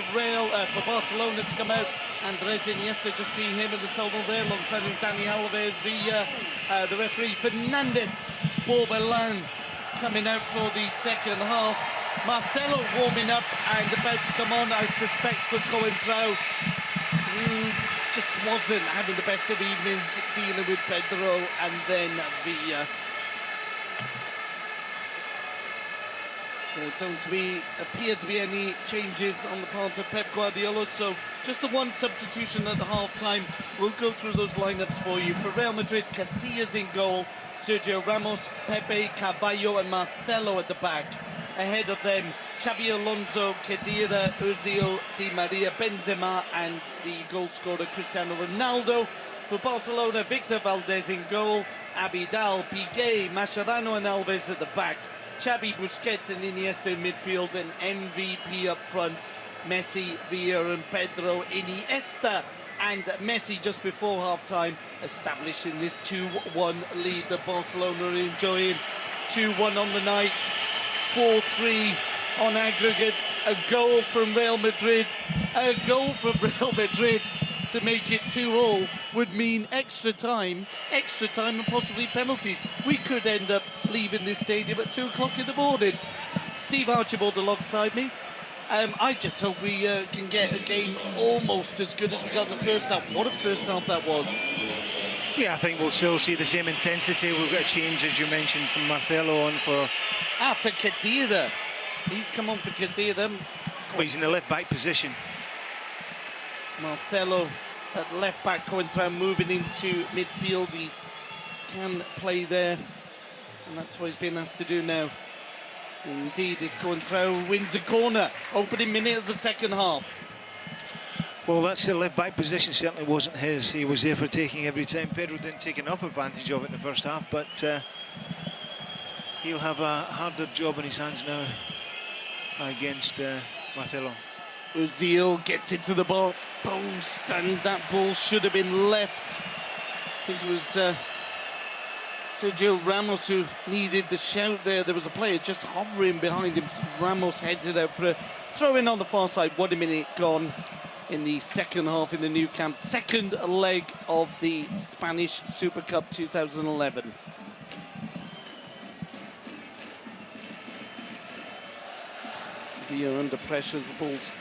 Barcelona to come out. Andres Iniesta, just see him in the tunnel there, alongside him, Dani Alves, the referee, Fernandez Borbelan coming out for the second half. Marcelo warming up and about to come on, I suspect, for Coentrao. Just wasn't having the best of evenings dealing with Pedro, and then Villa. There don't appear to be any changes on the part of Pep Guardiola, so just the one substitution at half-time. We'll go through those lineups for you. For Real Madrid, Casillas in goal, Sergio Ramos, Pepe, Carvalho and Marcelo at the back. Ahead of them, Xabi Alonso, Khedira, Ozil, Di Maria, Benzema and the goal scorer Cristiano Ronaldo. For Barcelona, Victor Valdez in goal, Abidal, Piqué, Mascherano and Alves at the back. Xavi, Busquets and Iniesta in midfield, and MVP up front, Messi, Villa and Pedro. Iniesta and Messi just before half-time, establishing this 2-1 lead that Barcelona are enjoying. 2-1 on the night, 4-3 on aggregate. A goal from Real Madrid, to make it 2-2 would mean extra time and possibly penalties. We could end up leaving this stadium at 2 o'clock in the morning. Steve Archibald alongside me. I just hope we can get a game almost as good as we got in the first half. What a first half that was. Yeah, I think we'll still see the same intensity. We've got a change, as you mentioned, from Marcelo on for Khedira. He's come on for Khedira. Well, he's in the left-back position. Marcelo at left back, Coentrao moving into midfield. He can play there, and that's what he's been asked to do now. And indeed, as Coentrao wins a corner, opening minute of the second half. Well, that's the left-back position, certainly wasn't his. He was there for taking every time. Pedro didn't take enough advantage of it in the first half, but he'll have a harder job in his hands now against Marcelo. Ozil gets into the ball post, and that ball should have been left. I think it was Sergio Ramos who needed the shout there. There was a player just hovering behind him. Ramos heads it out for a throw-in on the far side. 1 minute gone in the second half in the Nou Camp. Second leg of the Spanish Super Cup 2011. Villa under pressure as the ball's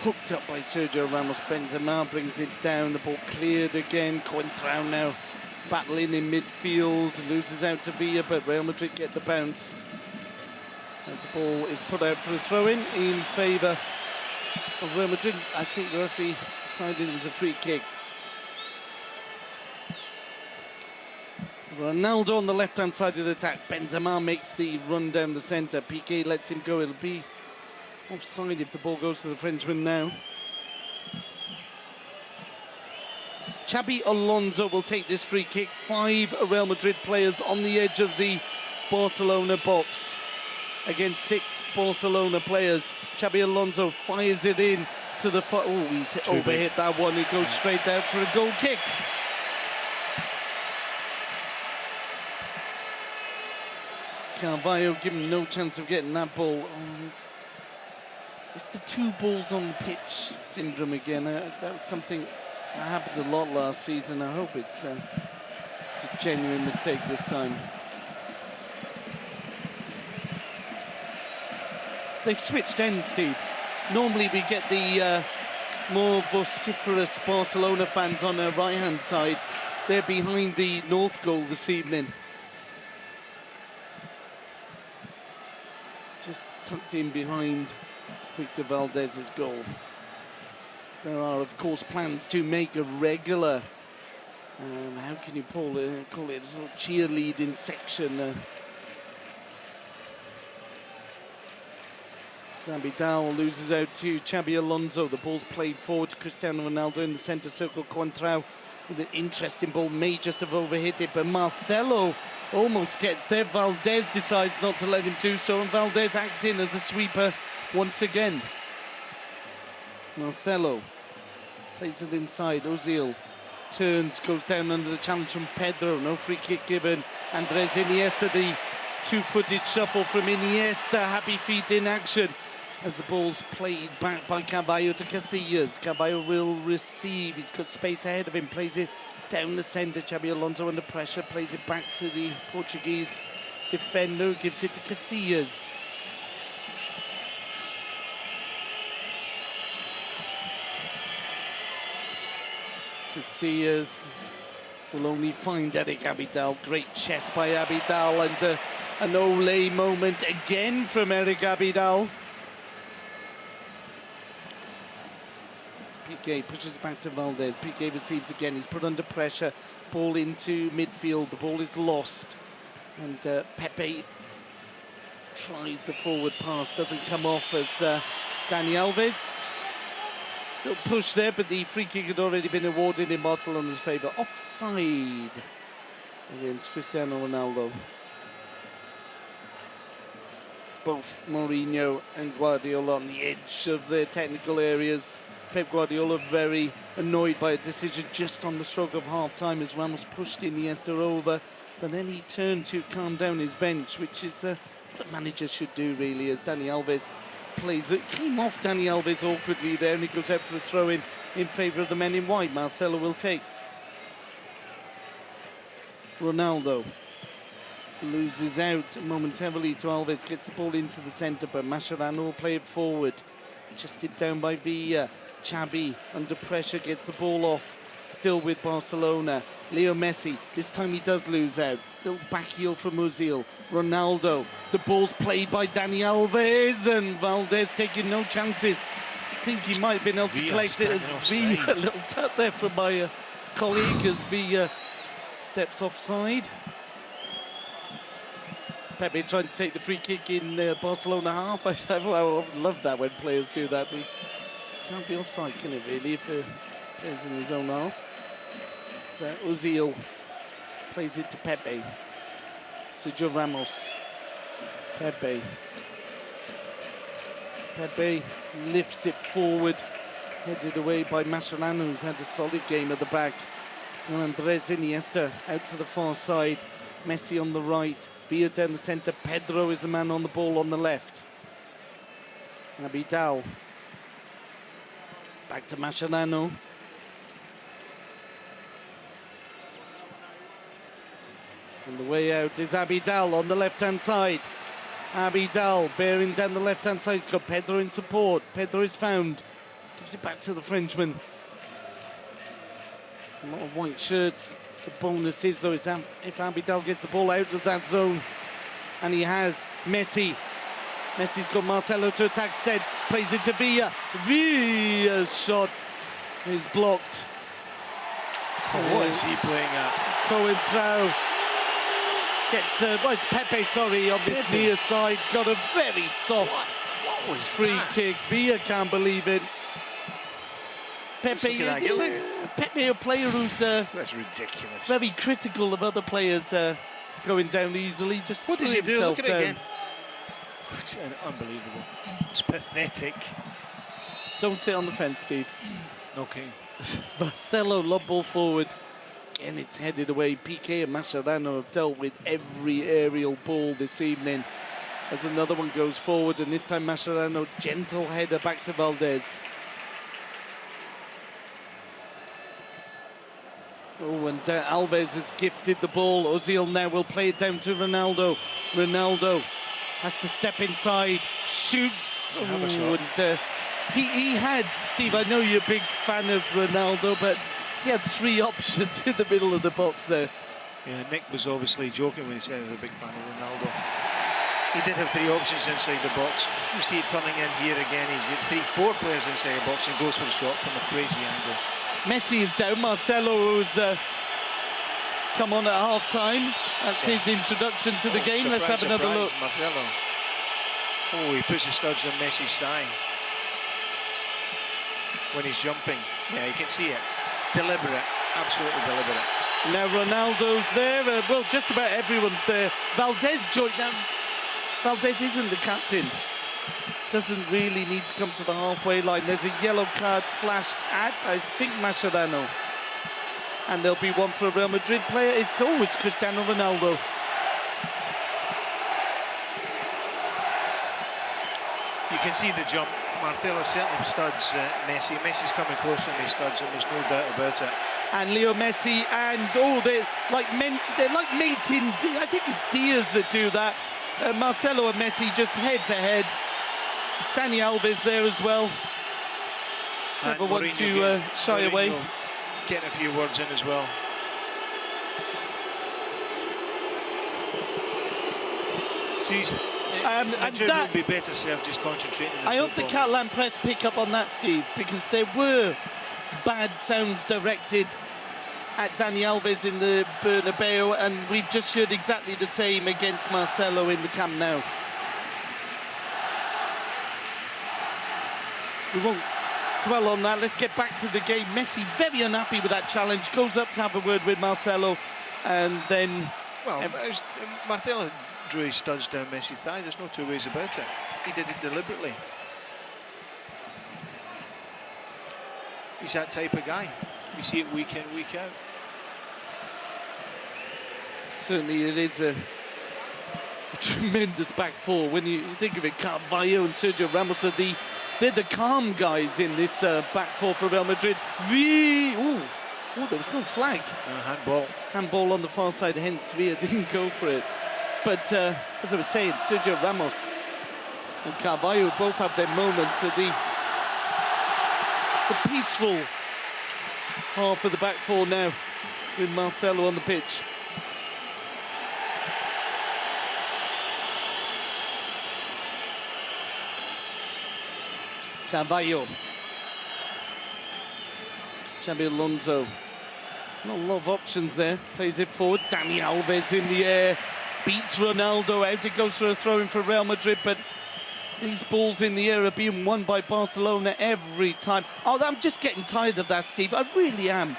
hooked up by Sergio Ramos. Benzema brings it down, the ball cleared again. Coentrao now battling in midfield, loses out to Villa, but Real Madrid get the bounce as the ball is put out for a throw-in in favour of Real Madrid. I think the referee decided it was a free kick. Ronaldo on the left-hand side of the attack. Benzema makes the run down the centre. Piqué lets him go. It'll be offside if the ball goes to the Frenchman now. Xabi Alonso will take this free kick. 5 Real Madrid players on the edge of the Barcelona box against 6 Barcelona players. Xabi Alonso fires it in to the... Oh, he's overhit that one. It goes straight out for a goal kick. Carvalho given no chance of getting that ball. Oh, it's the 2 balls on the pitch syndrome again. That was something that happened a lot last season. I hope it's a genuine mistake this time. They've switched ends, Steve. Normally we get the more vociferous Barcelona fans on their right-hand side. They're behind the North goal this evening. Just tucked in behind Victor Valdez's goal. There are, of course, plans to make a regular, how can you call it a sort of cheerleading section. Abidal loses out to Xabi Alonso. The ball's played forward to Cristiano Ronaldo in the centre circle. Coentrao with an interesting ball, may just have overhit it, but Marcelo almost gets there. Valdez decides not to let him do so, and Valdez acting as a sweeper once again. Marcelo plays it inside. Ozil turns, goes down under the challenge from Pedro. No free kick given. Andres Iniesta, the two-footed shuffle from Iniesta. Happy feet in action as the ball's played back by Carvalho to Casillas. Carvalho will receive. He's got space ahead of him. Plays it down the centre. Xabi Alonso under pressure. Plays it back to the Portuguese defender. Gives it to Casillas. Casillas will only find Eric Abidal. Great chest by Abidal, and an Ole moment again from Eric Abidal. Piqué pushes back to Valdez. Piqué receives again. He's put under pressure. Ball into midfield. The ball is lost. And Pepe tries the forward pass. Doesn't come off as Dani Alves. Little push there, but the free kick had already been awarded in Barcelona's favour. Offside against Cristiano Ronaldo. Both Mourinho and Guardiola on the edge of their technical areas. Pep Guardiola very annoyed by a decision just on the stroke of half-time as Ramos pushed Iniesta over, but then he turned to calm down his bench, which is what a manager should do, really, as Dani Alves plays it. Came off Dani Alves awkwardly there, and he goes out for a throw-in in favour of the men in white. Marcelo will take. Ronaldo loses out momentarily to Alves, gets the ball into the centre, but Mascherano will play it forward. Chested down by Villa. Xabi under pressure gets the ball off. Still with Barcelona. Leo Messi. This time he does lose out. Little back heel from Ozil. Ronaldo. The ball's played by Dani Alves, and Valdez taking no chances. I think he might have been able to collect it as Villa. A little tap there from my colleague as Villa steps offside. Pepe trying to take the free kick in Barcelona half. I love that when players do that. It can't be offside, can it, really, if a player's in his own half? So Ozil plays it to Pepe. Sergio Ramos. Pepe. Pepe lifts it forward, headed away by Mascherano, who's had a solid game at the back. And Andres Iniesta out to the far side. Messi on the right. Villa down the centre. Pedro is the man on the ball on the left. Abidal. Back to Mascherano. And the way out is Abidal on the left-hand side. Abidal bearing down the left-hand side. He's got Pedro in support. Pedro is found. Gives it back to the Frenchman. A lot of white shirts. The bonus is, though, is if Abidal gets the ball out of that zone. And he has Messi. Messi's got Marcelo to attack instead. Plays it to Villa. Villa's shot is blocked. What is he playing at? Coentrao gets, it's Pepe, sorry, on this near side. Got a very soft what was free that? kick. Villa can't believe it. Pepe, a player who's that's ridiculous. Very critical of other players going down easily. Just what does he do? Look at it down. again. It's unbelievable. It's pathetic. Don't sit on the fence, Steve. Okay. Marcelo, lob ball forward. Again, it's headed away. Piqué and Mascherano have dealt with every aerial ball this evening. As another one goes forward, and this time Mascherano, gentle header back to Valdez. Oh, and Alves has gifted the ball. Ozil now will play it down to Ronaldo. Ronaldo has to step inside, shoots. Oh, and he had, Steve, I know you're a big fan of Ronaldo, but he had three options in the middle of the box there. Yeah, Nick was obviously joking when he said he was a big fan of Ronaldo. He did have three options inside the box. You see it turning in here again. He's got four players inside the box and goes for the shot from a crazy angle. Messi is down. Marcelo, who's come on at half-time. That's his introduction to the game. Let's have another look. Marcelo. Oh, he puts his studs on Messi's thigh when he's jumping. Yeah, you can see it. Deliberate, absolutely deliberate. Now Ronaldo's there. Well, just about everyone's there. Valdez joined. Now, Valdez isn't the captain. Doesn't really need to come to the halfway line. There's a yellow card flashed at, I think, Mascherano. And there'll be one for a Real Madrid player. It's always Cristiano Ronaldo. You can see the jump. Marcelo certainly studs Messi. Messi's coming closer and he studs him, there's no doubt about it. And Leo Messi and, they're like mates in, I think it's Diaz that do that. Marcelo and Messi just head to head. Dani Alves there as well. Never want to shy away. Getting a few words in as well. Jeez, Madrid will be better served just concentrating on I hope the Catalan press pick up on that, Steve, because there were bad sounds directed at Dani Alves in the Bernabeu, and we've just heard exactly the same against Marcelo in the Camp Nou. We won't dwell on that. Let's get back to the game. Messi very unhappy with that challenge, goes up to have a word with Marcelo, and then... Well, Marcelo drew his studs down Messi's thigh. There's no two ways about it. He did it deliberately. He's that type of guy. You see it week in, week out. Certainly it is a tremendous back four. When you think of it, Carvalho and Sergio Ramos are they're the calm guys in this back four for Real Madrid. Oh, there was no flag. Handball. Handball on the far side, hence Villa didn't go for it. But as I was saying, Sergio Ramos and Carvalho both have their moments at the peaceful half of the back four now, with Marcelo on the pitch. Carvalho. Xabi Alonso. Not a lot of options there. Plays it forward. Dani Alves in the air. Beats Ronaldo out. It goes for a throw-in for Real Madrid, but these balls in the air are being won by Barcelona every time. Oh, I'm just getting tired of that, Steve. I really am.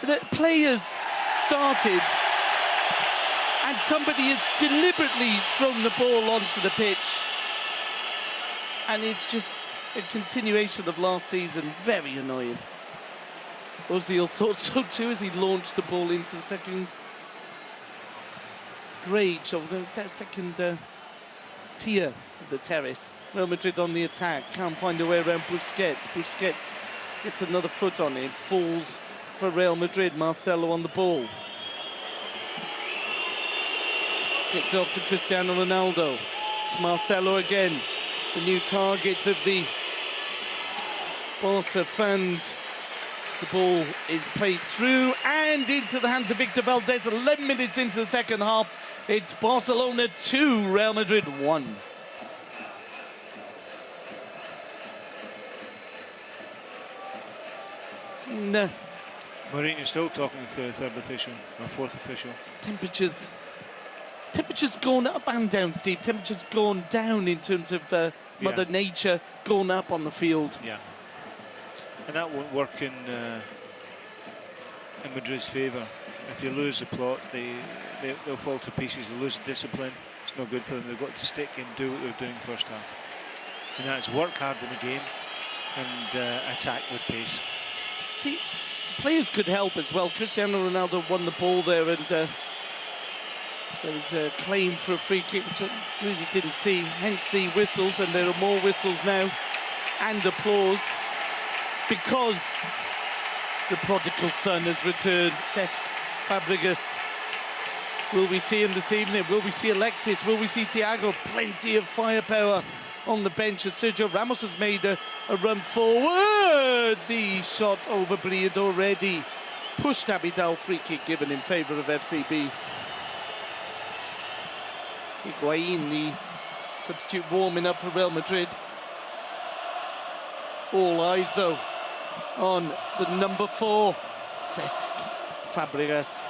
The players started and somebody has deliberately thrown the ball onto the pitch. And it's just a continuation of last season. Very annoying. Ozil thought so too as he launched the ball into the second grade, so that second tier of the terrace. Real Madrid on the attack, can't find a way around Busquets. Busquets gets another foot on it, falls for Real Madrid. Marcelo on the ball. Gets off to Cristiano Ronaldo. It's Marcelo again, the new target of the Barca fans. The ball is played through and into the hands of Victor Valdez. 11 minutes into the second half. It's Barcelona 2, Real Madrid 1. Mourinho's still talking to the third official, or fourth official. Temperatures gone up and down, Steve. Temperatures gone down in terms of Mother Nature, gone up on the field. Yeah. And that won't work in Madrid's favour. If they lose the plot, they'll fall to pieces. They lose discipline. It's no good for them. They've got to stick and do what they're doing first half. And that's work hard in the game and attack with pace. See, players could help as well. Cristiano Ronaldo won the ball there, and there was a claim for a free kick, which I really didn't see. Hence the whistles, and there are more whistles now, and applause. Because the prodigal son has returned, Cesc Fabregas. Will we see him this evening? Will we see Alexis? Will we see Thiago? Plenty of firepower on the bench as Sergio Ramos has made a run forward. The shot over Blind already. Pushed Abidal, free kick given in favour of FCB. Higuain, the substitute, warming up for Real Madrid. All eyes, though, on the number 4, Cesc Fabregas.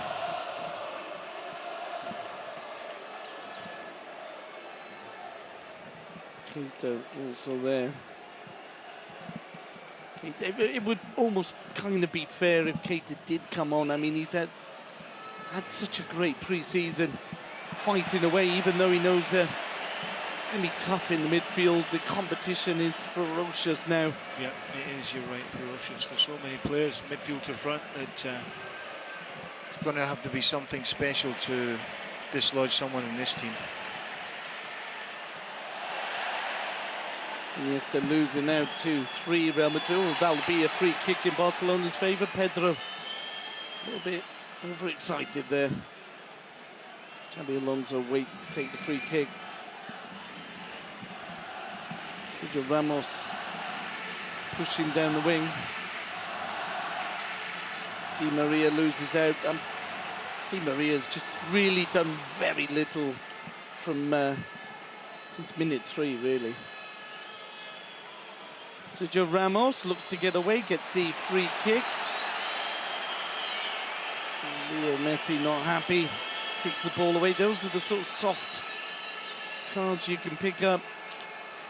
Keita also there. Keita, it would almost kind of be fair if Keita did come on. I mean, he's had had such a great pre-season, fighting away, even though he knows it's going to be tough in the midfield. The competition is ferocious now. Yeah, it is, you're right, ferocious. There's so many players, midfield to front, that it's going to have to be something special to dislodge someone in this team. Iniesta losing now 2-3 Real Madrid. Well, that'll be a free kick in Barcelona's favour. Pedro a little bit overexcited there. Xabi Alonso waits to take the free kick. Sergio Ramos pushing down the wing. Di Maria loses out. Di Maria's just really done very little from since minute 3, really. Sergio Ramos looks to get away, gets the free kick. Leo Messi not happy, kicks the ball away. Those are the sort of soft cards you can pick up.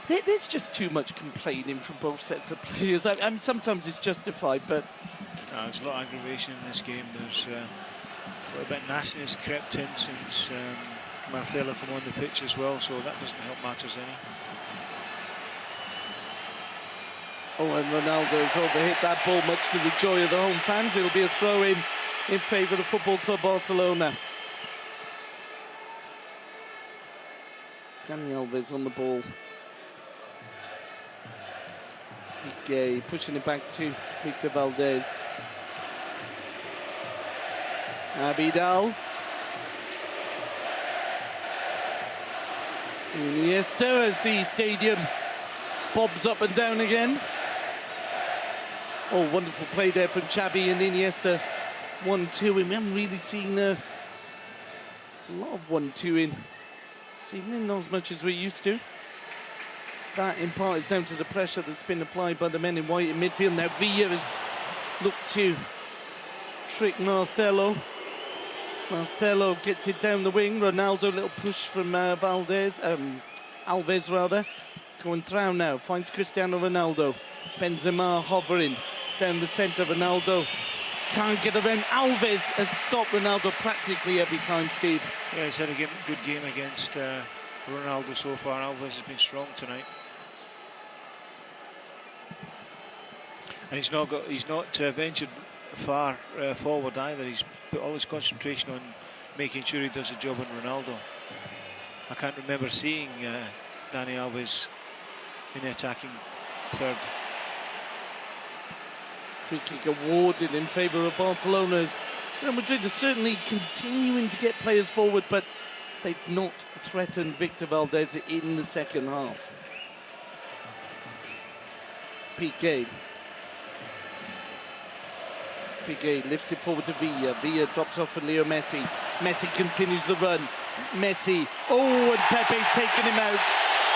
There's just too much complaining from both sets of players. Sometimes it's justified, but... There's a lot of aggravation in this game. There's a little bit of nastiness crept in since Marcelo come on the pitch as well, so that doesn't help matters any. Oh, and Ronaldo's overhit that ball, much to the joy of the home fans. It'll be a throw-in in favour of Football Club Barcelona. Dani Alves on the ball. Bagay pushing it back to Victor Valdez. Abidal. Iniesta as the stadium bobs up and down again. Oh, wonderful play there from Xabi and Iniesta. 1-2, and we haven't really seen a lot of 1-2 in this evening, not as much as we used to. That in part is down to the pressure that's been applied by the men in white in midfield. Now Villa has looked to trick Marcelo. Marcelo gets it down the wing. Ronaldo, little push from Alves rather. Contrao now finds Cristiano Ronaldo. Benzema hovering down the centre. Ronaldo can't get around. Alves has stopped Ronaldo practically every time, Steve. Yeah, he's had a good game against Ronaldo so far. Alves has been strong tonight. And he's not ventured far forward either. He's put all his concentration on making sure he does a job on Ronaldo. I can't remember seeing Dani Alves in the attacking third. Free kick awarded in favour of Barcelona. Real Madrid are certainly continuing to get players forward, but they've not threatened Victor Valdez in the second half. Piqué. Piqué lifts it forward to Villa. Villa drops off for Leo Messi. Messi continues the run. Messi. Oh, and Pepe's taken him out.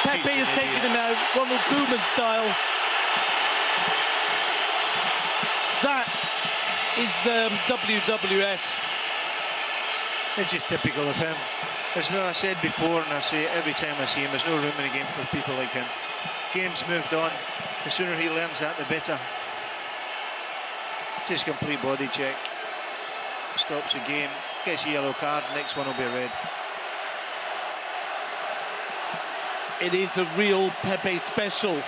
Pepe has taken him out, Ronald Koeman style. That is WWF. It's just typical of him. There's no, I said before, and I say it every time I see him, there's no room in the game for people like him. Game's moved on. The sooner he learns that, the better. Just complete body check. Stops the game. Gets a yellow card. Next one will be a red. It is a real Pepe special.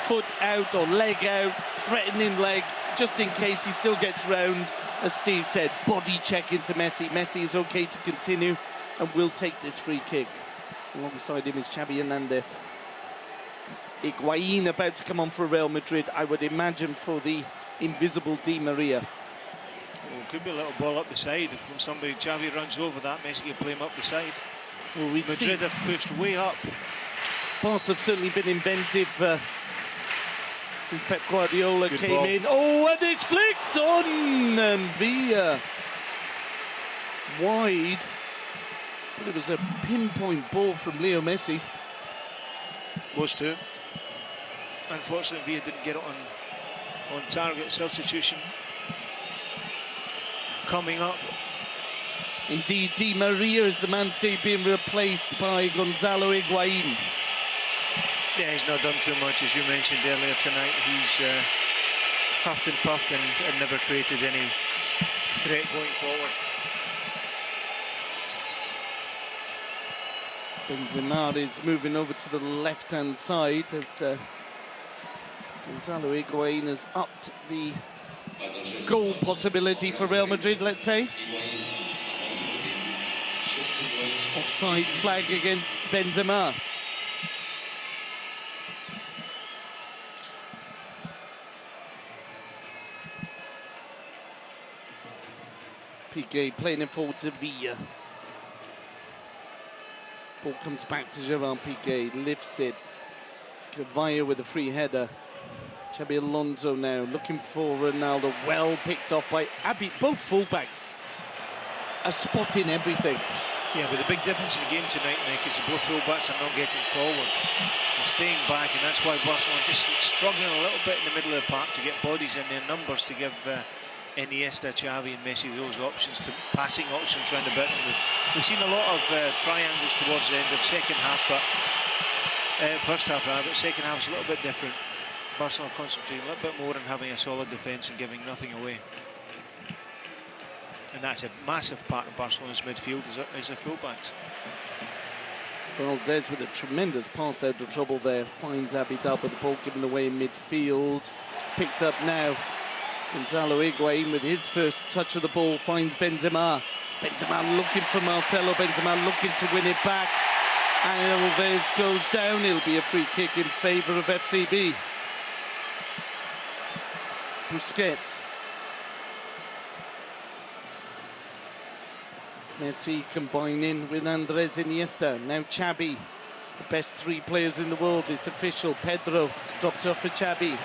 Foot out or leg out, threatening leg, just in case he still gets round. As Steve said, body check into Messi. Messi is okay to continue and will take this free kick. Alongside him is Xabi Hernandez. Higuain about to come on for Real Madrid, I would imagine, for the invisible Di Maria. Oh, could be a little ball up the side. From somebody, Xavi runs over that, Messi can play him up the side. Well, we Madrid have pushed way up. Barca have certainly been inventive since Pep Guardiola Good came ball. in. Oh, and it's flicked on, and Villa wide. But it was a pinpoint ball from Leo Messi. Was too. Unfortunately, Villa didn't get it on target. Substitution coming up. Indeed, Di Maria is the man stay being replaced by Gonzalo Higuain. Yeah, he's not done too much, as you mentioned earlier tonight. He's huffed and puffed and never created any threat going forward. Benzema is moving over to the left-hand side as Gonzalo Higuain has upped the goal possibility for Real Madrid, let's say. Offside flag against Benzema. Piqué playing it forward to Villa. Ball comes back to Gerard Piqué, lifts it. It's Cavallo with a free header. Xabi Alonso now looking for Ronaldo. Well picked off by Abi. Both fullbacks are spotting everything. Yeah, but the big difference in the game tonight, Nick, is that both fullbacks are not getting forward. They're staying back, and that's why Barcelona are just struggling a little bit in the middle of the park to get bodies in their numbers to give Iniesta, Xavi and Messi those options, to passing options round about them. We've seen a lot of triangles towards the end of the second half, but first half, but second half is a little bit different. Barcelona concentrating a little bit more on having a solid defence and giving nothing away. And that's a massive part of Barcelona's midfield is their fullbacks. Valdez with a tremendous pass out of trouble there. Finds Abidal, but the ball given away in midfield. Picked up now. Gonzalo Higuain with his first touch of the ball finds Benzema. Benzema looking for Marcelo. Benzema looking to win it back. And Alves goes down. It'll be a free kick in favour of FCB. Busquets. Messi combining with Andres Iniesta. Now Xabi, the best three players in the world. It's official. Pedro drops off for Xabi.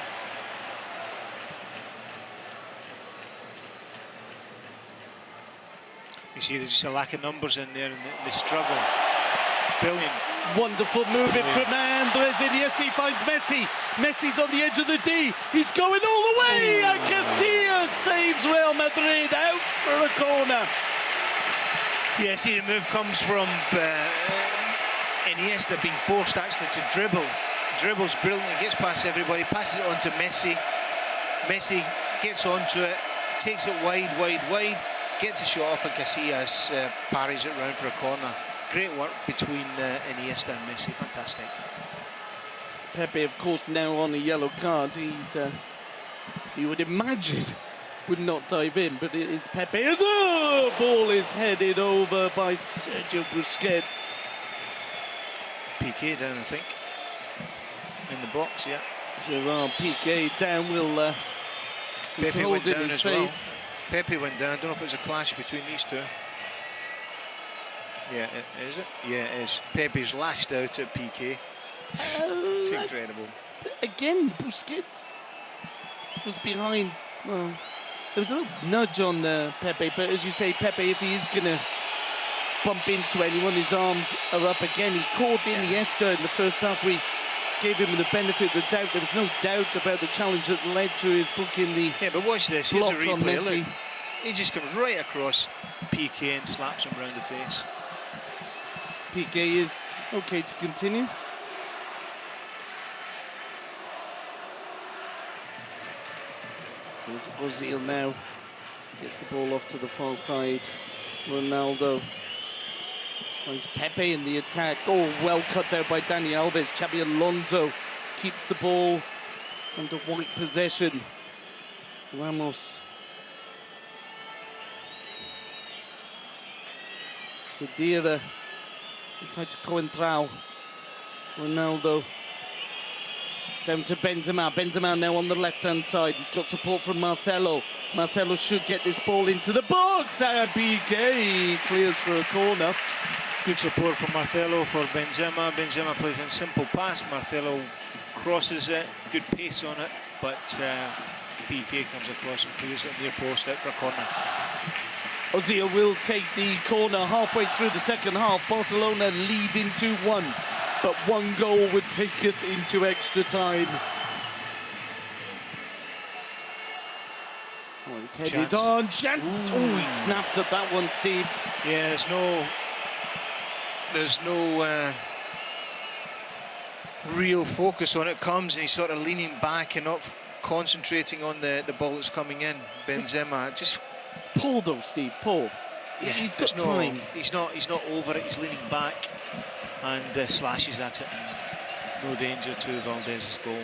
You see there's just a lack of numbers in there and the struggle. Brilliant. Wonderful movement from Andres Iniesta. He finds Messi. Messi's on the edge of the D. He's going all the way. And Casillas saves Real Madrid out for a corner. Yeah, see the move comes from Iniesta being forced actually to dribble. Dribbles brilliantly, gets past everybody, passes it on to Messi. Messi gets onto it, takes it wide, gets a shot off and Casillas parries it round for a corner. Great work between Iniesta and Messi, fantastic. Pepe, of course, now on a yellow card. He's, you would imagine, would not dive in, but it is Pepe. As the ball is headed over by Sergio Busquets. Piqué down, I think, in the box, yeah. Gerard Piqué down, will he's holding his face. Well. Pepe went down. I don't know if it was a clash between these two. Yeah, is it? Yeah, it is. Pepe's lashed out at Piqué. It's incredible. Again, Busquets was behind. Well, there was a little nudge on Pepe, but as you say, Pepe, if he is going to bump into anyone, his arms are up again. He caught Iniesta in the first half. We gave him the benefit of the doubt. There was no doubt about the challenge that led to his booking the Yeah, but watch this. Here's block a on replay. Messi. Look, he just comes right across Piqué and slaps him round the face. Piqué is okay to continue. There's Ozil now. Gets the ball off to the far side. Ronaldo finds Pepe in the attack. Oh, well cut out by Dani Alves. Xabi Alonso keeps the ball under white possession. Ramos. Khedira inside to Coentrao. Ronaldo down to Benzema. Benzema now on the left-hand side. He's got support from Marcelo. Marcelo should get this ball into the box. And Piqué clears for a corner. Good support from Marcelo for Benzema. Benzema plays in simple pass. Marcelo crosses it. Good pace on it. But Piqué comes across and clears it near post out for a corner. Ozil will take the corner halfway through the second half. Barcelona lead in 2-1. But one goal would take us into extra time. Oh, he's headed on. Chance. Oh, he snapped at that one, Steve. Yeah, there's no real focus on it. Comes and he's sort of leaning back and not concentrating on the ball that's coming in. Benzema just Paul though, Steve. Paul. Yeah, he's got time. He's not over it. He's leaning back. and slashes at it. No danger to Valdez's goal.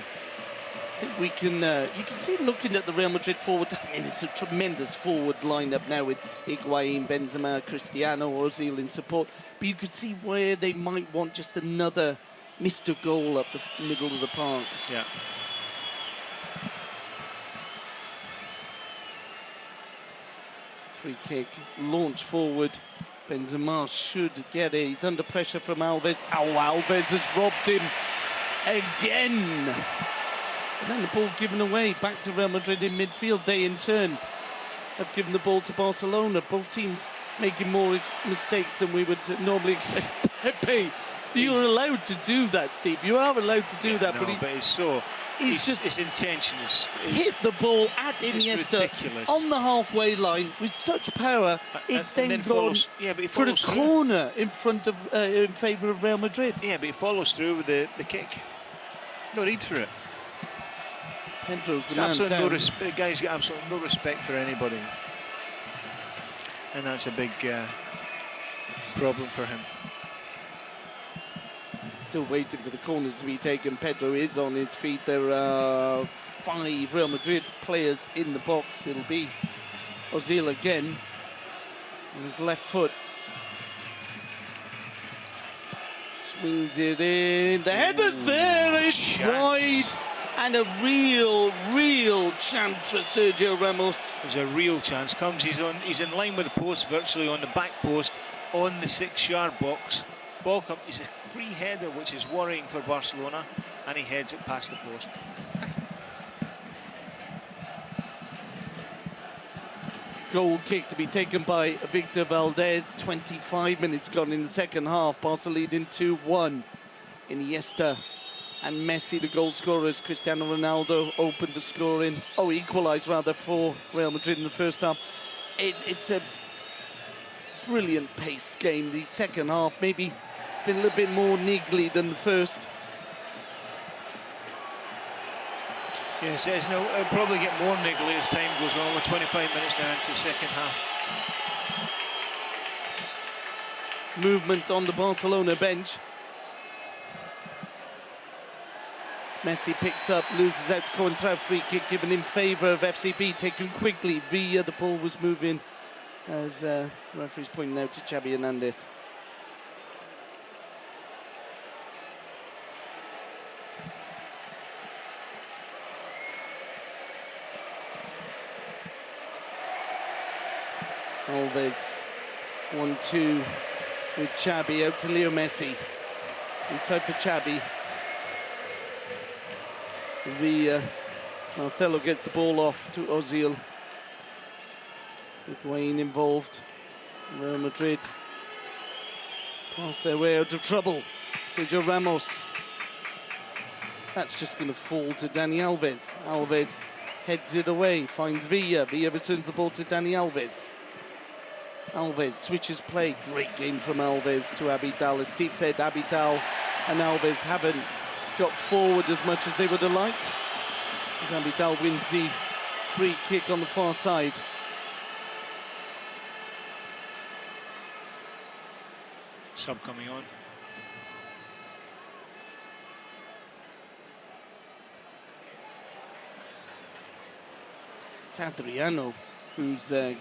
I think we can, you can see looking at the Real Madrid forward, I mean, it's a tremendous forward lineup now with Higuain, Benzema, Cristiano, Ozil in support. But you could see where they might want just another Mr. goal up the middle of the park. Yeah. It's a free kick, launch forward. Benzema should get it. He's under pressure from Alves. Oh, Alves has robbed him again. And then the ball given away back to Real Madrid in midfield. They in turn have given the ball to Barcelona. Both teams making more mistakes than we would normally expect. Pepe, you're allowed to do that, Steve. You are allowed to do that, no, but it's so. His intention is hit the ball at Iniesta ridiculous. On the halfway line with such power. It's then gone for a corner in front of in favour of Real Madrid. Yeah, but he follows through with the kick. No need for it. Pedro's the man down. The guy's got absolutely no respect for anybody, and that's a big problem for him. Still waiting for the corner to be taken. Pedro is on his feet. There are 5 Real Madrid players in the box. It'll be Ozil again on his left foot. Swings it in. The header's there. It's wide. And a real chance for Sergio Ramos. There's a real chance. He's in line with the post, virtually on the back post, on the 6-yard box. Ball comes. It's a free header, which is worrying for Barcelona, and he heads it past the post. Goal kick to be taken by Victor Valdez. 25 minutes gone in the second half. Barca leading 2-1. Iniesta and Messi, the goal scorers. Cristiano Ronaldo opened the scoring. Oh, equalised rather for Real Madrid in the first half. It's a brilliant paced game. The second half, maybe it's been a little bit more niggly than the first. Yes, it'll probably get more niggly as time goes on. We're 25 minutes now into the second half. Movement on the Barcelona bench. Messi picks up, loses out to Coentrao. Free kick given in favour of FCB, taken quickly. Villa, the ball was moving, as the referee's pointing out to Xavi Hernandez. Alves, 1-2 with Xavi, out to Leo Messi. Inside for Xavi. Marcelo gets the ball off to Ozil. Higuain involved. Real Madrid pass their way out of trouble. Sergio Ramos. That's just going to fall to Dani Alves. Alves heads it away, finds Villa. Villa returns the ball to Dani Alves. Alves switches play. Great game from Alves to Abidal. As Steve said, Abidal and Alves haven't got forward as much as they would have liked. As Abidal wins the free kick on the far side. Sub coming on. It's Adriano who's going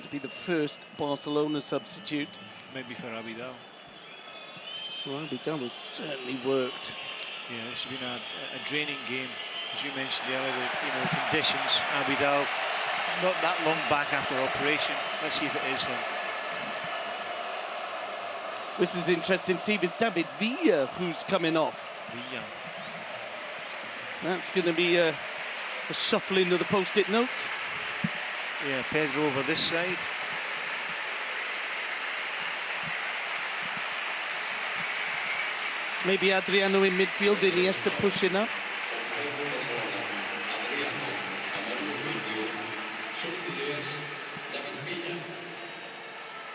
to be the first Barcelona substitute. Maybe for Abidal. Well, Abidal has certainly worked. Yeah, this has been a draining game, as you mentioned earlier. The conditions. Abidal not that long back after operation. Let's see if it is him. This is interesting, Steve. It's David Villa who's coming off. Villa. That's going to be a shuffling of the post-it notes. Yeah, Pedro over this side. Maybe Adriano in midfield, Iniesta pushing up.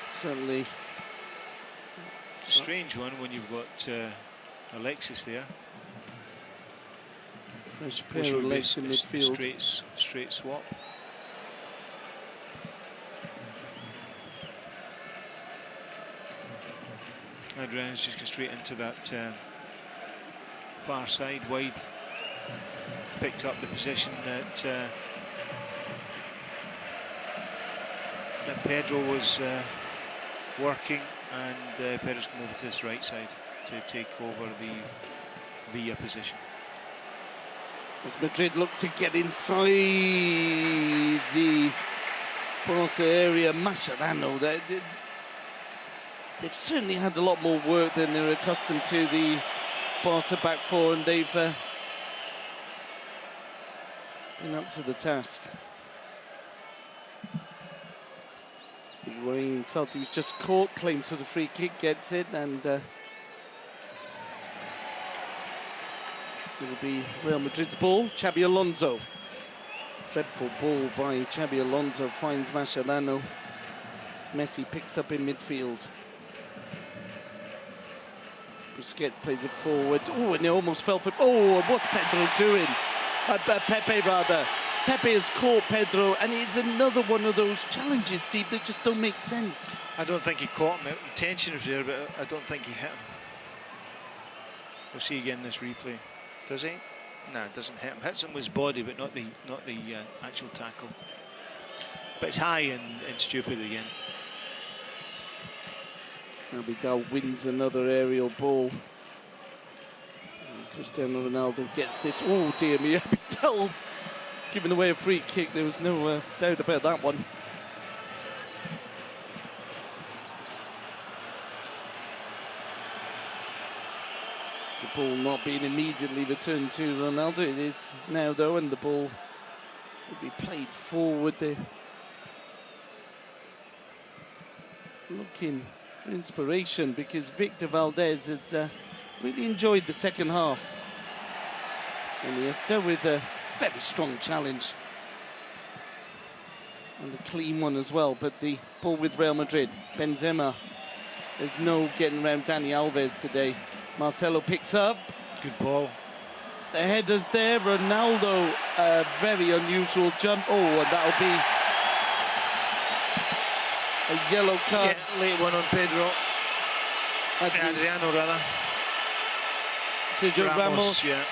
Certainly. Strange one when you've got Alexis there. Fresh pair of legs in midfield. Straight swap. Adriano's just gone straight into that far side, wide. Picked up the position that Pedro was working, and Pedro's come over to this right side to take over the Villa position. As Madrid look to get inside the Barca area, Mascherano, they've certainly had a lot more work than they're accustomed to, the Barca back four, and they've been up to the task. Higuain felt he was just caught, claims for the free kick, gets it, and it'll be Real Madrid's ball. Xabi Alonso. Dreadful ball by Xabi Alonso, finds Mascherano. As Messi picks up in midfield. Busquets plays it forward. Oh, and it almost fell for... Oh, what's Pedro doing? Pepe, rather. Pepe has caught Pedro, and it's another one of those challenges, Steve, that just don't make sense. I don't think he caught him. The tension was there, but I don't think he hit him. We'll see again this replay. Does he? No, it doesn't hit him. Hits him with his body, but not the actual tackle. But it's high and stupid again. Abidal wins another aerial ball. And Cristiano Ronaldo gets this. Oh dear me, Abidal's giving away a free kick. There was no doubt about that one. The ball not being immediately returned to Ronaldo. It is now though, and the ball will be played forward there. Looking for inspiration, because Victor Valdez has really enjoyed the second half. Iniesta with a very strong challenge. And a clean one as well, but the ball with Real Madrid. Benzema. There's no getting around Dani Alves today. Marcelo picks up. Good ball. The header's there. Ronaldo, a very unusual jump. Oh, and that'll be a yellow card. Yeah, late one on Pedro. Adriano, rather. Sergio Ramos. Yeah.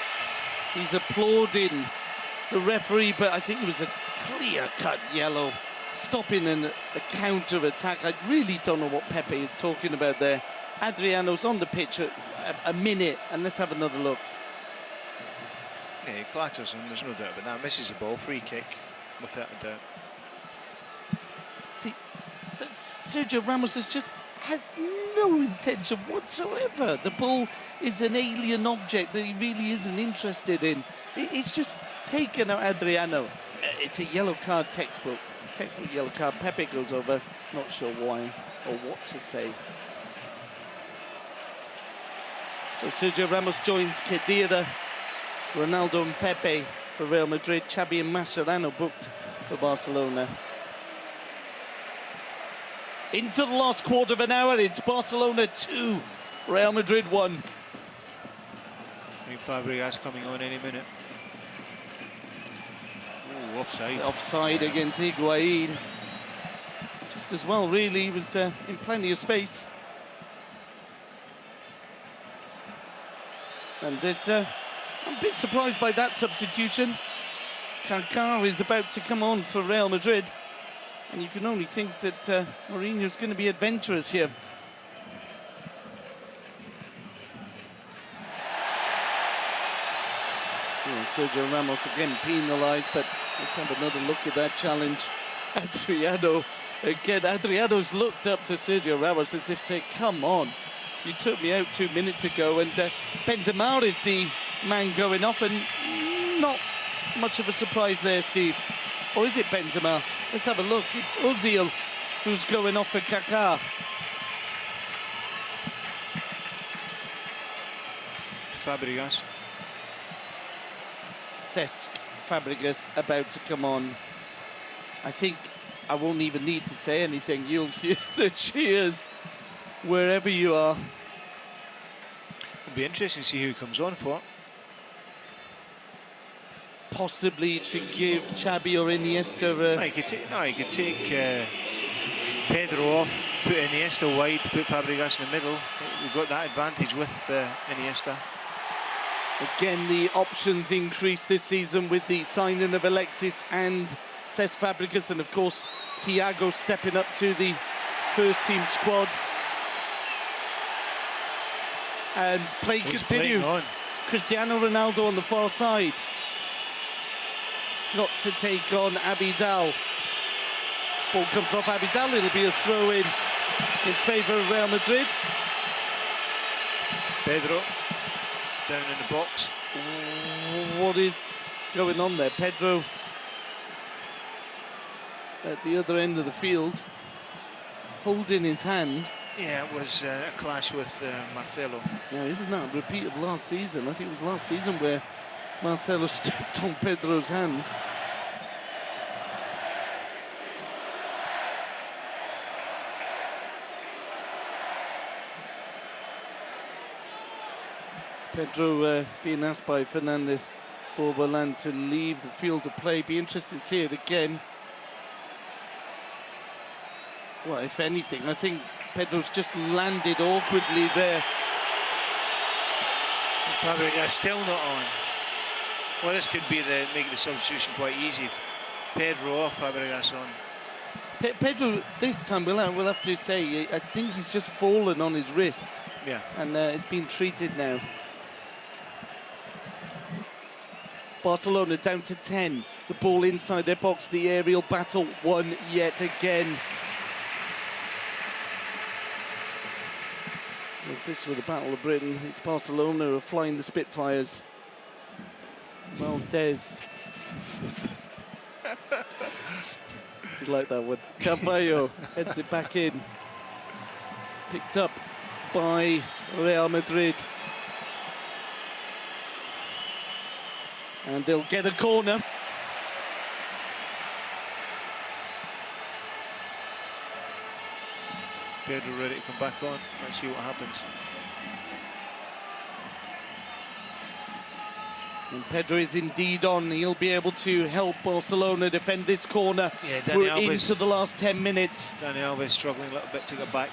He's applauding the referee, but I think it was a clear-cut yellow, stopping a counter-attack. I really don't know what Pepe is talking about there. Adriano's on the pitch a minute, and let's have another look. Yeah, he clatters him, there's no doubt about that. Misses the ball, free kick, without a doubt. See, Sergio Ramos has just had no intention whatsoever. The ball is an alien object that he really isn't interested in. It's just taken out Adriano. It's a yellow card, textbook yellow card. Pepe goes over, not sure why or what to say. So Sergio Ramos joins Khedira, Ronaldo and Pepe for Real Madrid. Xabi and Mascherano booked for Barcelona. Into the last quarter of an hour, it's Barcelona 2, Real Madrid 1. I think Fabregas coming on any minute. Oh, offside. Offside against Higuain. Just as well, really, he was in plenty of space. And there's, I'm a bit surprised by that substitution. Kaká is about to come on for Real Madrid. And you can only think that Mourinho's going to be adventurous here. Oh, Sergio Ramos again penalised, but let's have another look at that challenge. Adriano, again, Adriano's looked up to Sergio Ramos as if to say, come on, you took me out 2 minutes ago, and Benzema is the man going off, and not much of a surprise there, Steve. Or is it Benzema? Let's have a look. It's Ozil who's going off for Kaká. Fabregas. Cesc Fabregas about to come on. I think I won't even need to say anything. You'll hear the cheers wherever you are. It'll be interesting to see who comes on for. Possibly to give Xabi or Iniesta No, he could take Pedro off, put Iniesta wide, put Fabregas in the middle. We've got that advantage with Iniesta. Again, the options increase this season with the signing of Alexis and Cesc Fabregas, and of course Thiago stepping up to the first team squad. And play continues. Cristiano Ronaldo on the far side. He's got to take on Abidal. Ball comes off Abidal, it'll be a throw-in favour of Real Madrid. Pedro down in the box. What is going on there? Pedro at the other end of the field, holding his hand. Yeah, it was a clash with Marcelo. Now, isn't that a repeat of last season? I think it was last season where Marcelo stepped on Pedro's hand. Pedro being asked by Fernandez Borbolan to leave the field of play. Be interested to see it again. Well, if anything, I think Pedro's just landed awkwardly there. Fabregas still not on. Well, this could be make the substitution quite easy. Pedro off, Fabregas on. Pedro, this time, we'll have to say, I think he's just fallen on his wrist. Yeah. And it's been treated now. Barcelona down to 10. The ball inside their box, the aerial battle won yet again. If this were the Battle of Britain, it's Barcelona who are flying the Spitfires. Valdez. You like that one. Carvalho heads it back in. Picked up by Real Madrid. And they'll get a corner. Pedro ready to come back on. Let's see what happens. And Pedro is indeed on. He'll be able to help Barcelona defend this corner. Yeah, We're into the last 10 minutes. Dani Alves struggling a little bit to get back.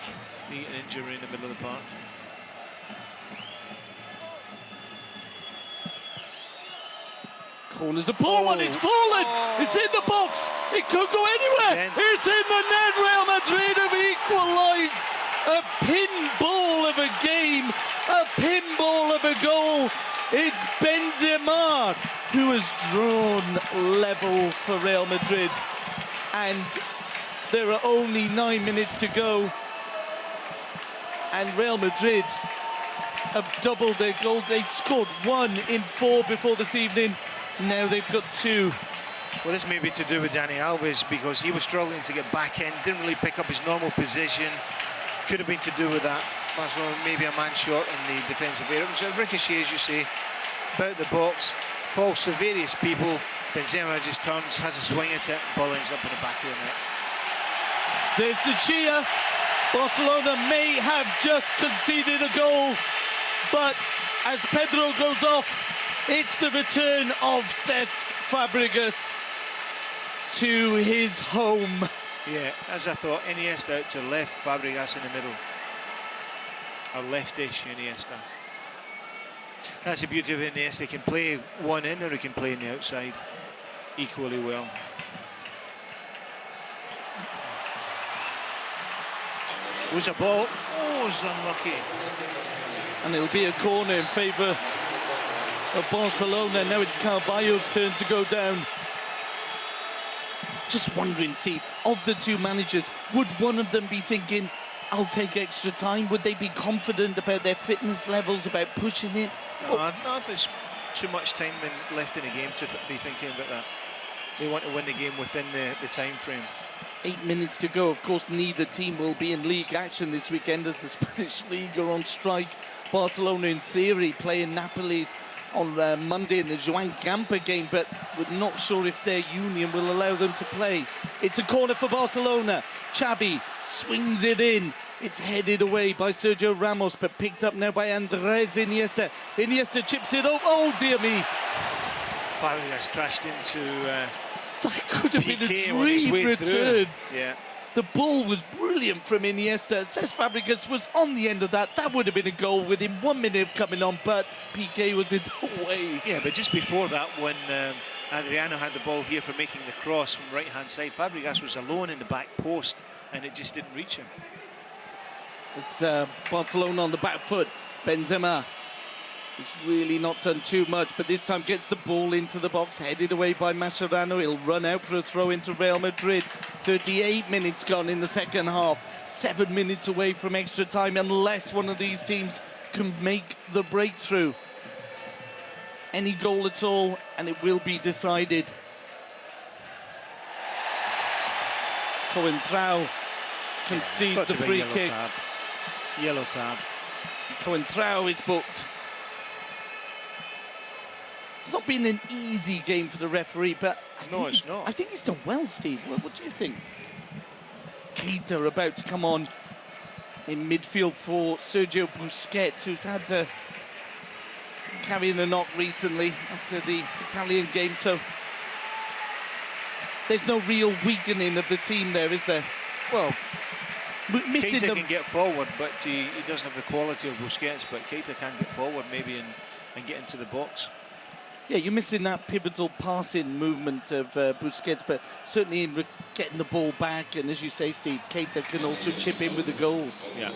He got an injury in the middle of the park. Corners a poor one, it's fallen! It's in the box! It could go anywhere! It's in the net! Real Madrid have equalised! A pinball of a game, a pinball of a goal. It's Benzema who has drawn level for Real Madrid. And there are only 9 minutes to go. And Real Madrid have doubled their goal. They've scored 1 in 4 before this evening. Now they've got 2. Well, this may be to do with Dani Alves because he was struggling to get back in, didn't really pick up his normal position. Could have been to do with that. Barcelona maybe a man short in the defensive area. It was a ricochet, as you say, about the box, falls to various people. Benzema just turns, has a swing at it, ball ends up in the back of the net. There's the cheer. Barcelona may have just conceded a goal, but as Pedro goes off, it's the return of Cesc Fabregas to his home. Yeah, as I thought, Iniesta out to the left, Fabregas in the middle. A leftish Iniesta. That's the beauty of Iniesta. He can play one in or he can play on the outside equally well. Was a ball. Oh, it's unlucky. And it'll be a corner in favour of Barcelona. Now it's Carvalho's turn to go down. Just wondering, see, of the two managers, would one of them be thinking, I'll take extra time? Would they be confident about their fitness levels, about pushing it? No, I think there's too much time left in the game to be thinking about that. They want to win the game within the time frame. 8 minutes to go. Of course, neither team will be in league action this weekend as the Spanish league are on strike. Barcelona, in theory, playing Napoli's on Monday in the Joan Gamper game, but we're not sure if their union will allow them to play. It's a corner for Barcelona. Xavi swings it in. It's headed away by Sergio Ramos, but picked up now by Andres Iniesta. Iniesta chips it up. Oh, dear me. Fabregas crashed into that could have been a Piqué on his dream way return. through. Yeah, The ball was brilliant from Iniesta. Cesc Fabregas was on the end of that. That would have been a goal within 1 minute of coming on, but Piqué was in the way. Yeah, but just before that, when Adriano had the ball here for making the cross from right-hand side, Fabregas was alone in the back post, and it just didn't reach him. It's Barcelona on the back foot. Benzema has really not done too much, but this time gets the ball into the box, headed away by Mascherano. He'll run out for a throw into Real Madrid. 38 minutes gone in the second half. 7 minutes away from extra time, unless one of these teams can make the breakthrough. Any goal at all, and it will be decided. Coentrao concedes the free kick. Yellow card. Coentrao is booked. It's not been an easy game for the referee, but I think he's done well, Steve. What do you think? Keita about to come on in midfield for Sergio Busquets, who's had carrying a knock recently after the Italian game, so there's no real weakening of the team there, is there? Well, missing Keita can get forward, but he doesn't have the quality of Busquets, but Keita can get forward maybe and get into the box. Yeah, you're missing that pivotal passing movement of Busquets, but certainly in getting the ball back, and as you say, Steve, Keita can also chip in with the goals. Yeah.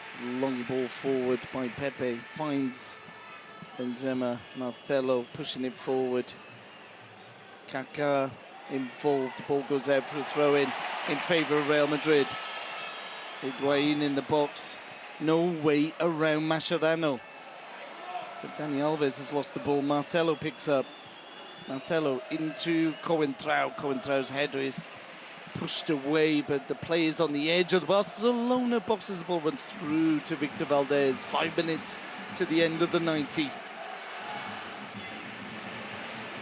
It's a long ball forward by Pepe, finds Benzema, Marcelo pushing it forward. Kaká involved, the ball goes out for a throw-in in favour of Real Madrid. Higuain in the box, no way around Mascherano. But Dani Alves has lost the ball, Marcelo picks up. Marcelo into Coentrao. Coentrao's header is pushed away, but the play is on the edge of the Barcelona box as the ball runs through to Victor Valdez. 5 minutes to the end of the 90.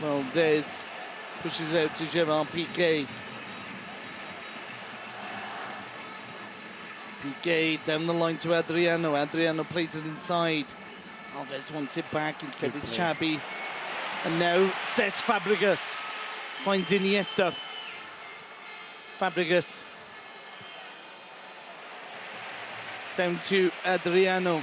Valdez pushes out to Gerard Piqué. Piqué down the line to Adriano. Adriano plays it inside. Alves wants it back, instead it's Xavi. And now Cesc Fabregas finds Iniesta. Fabregas down to Adriano.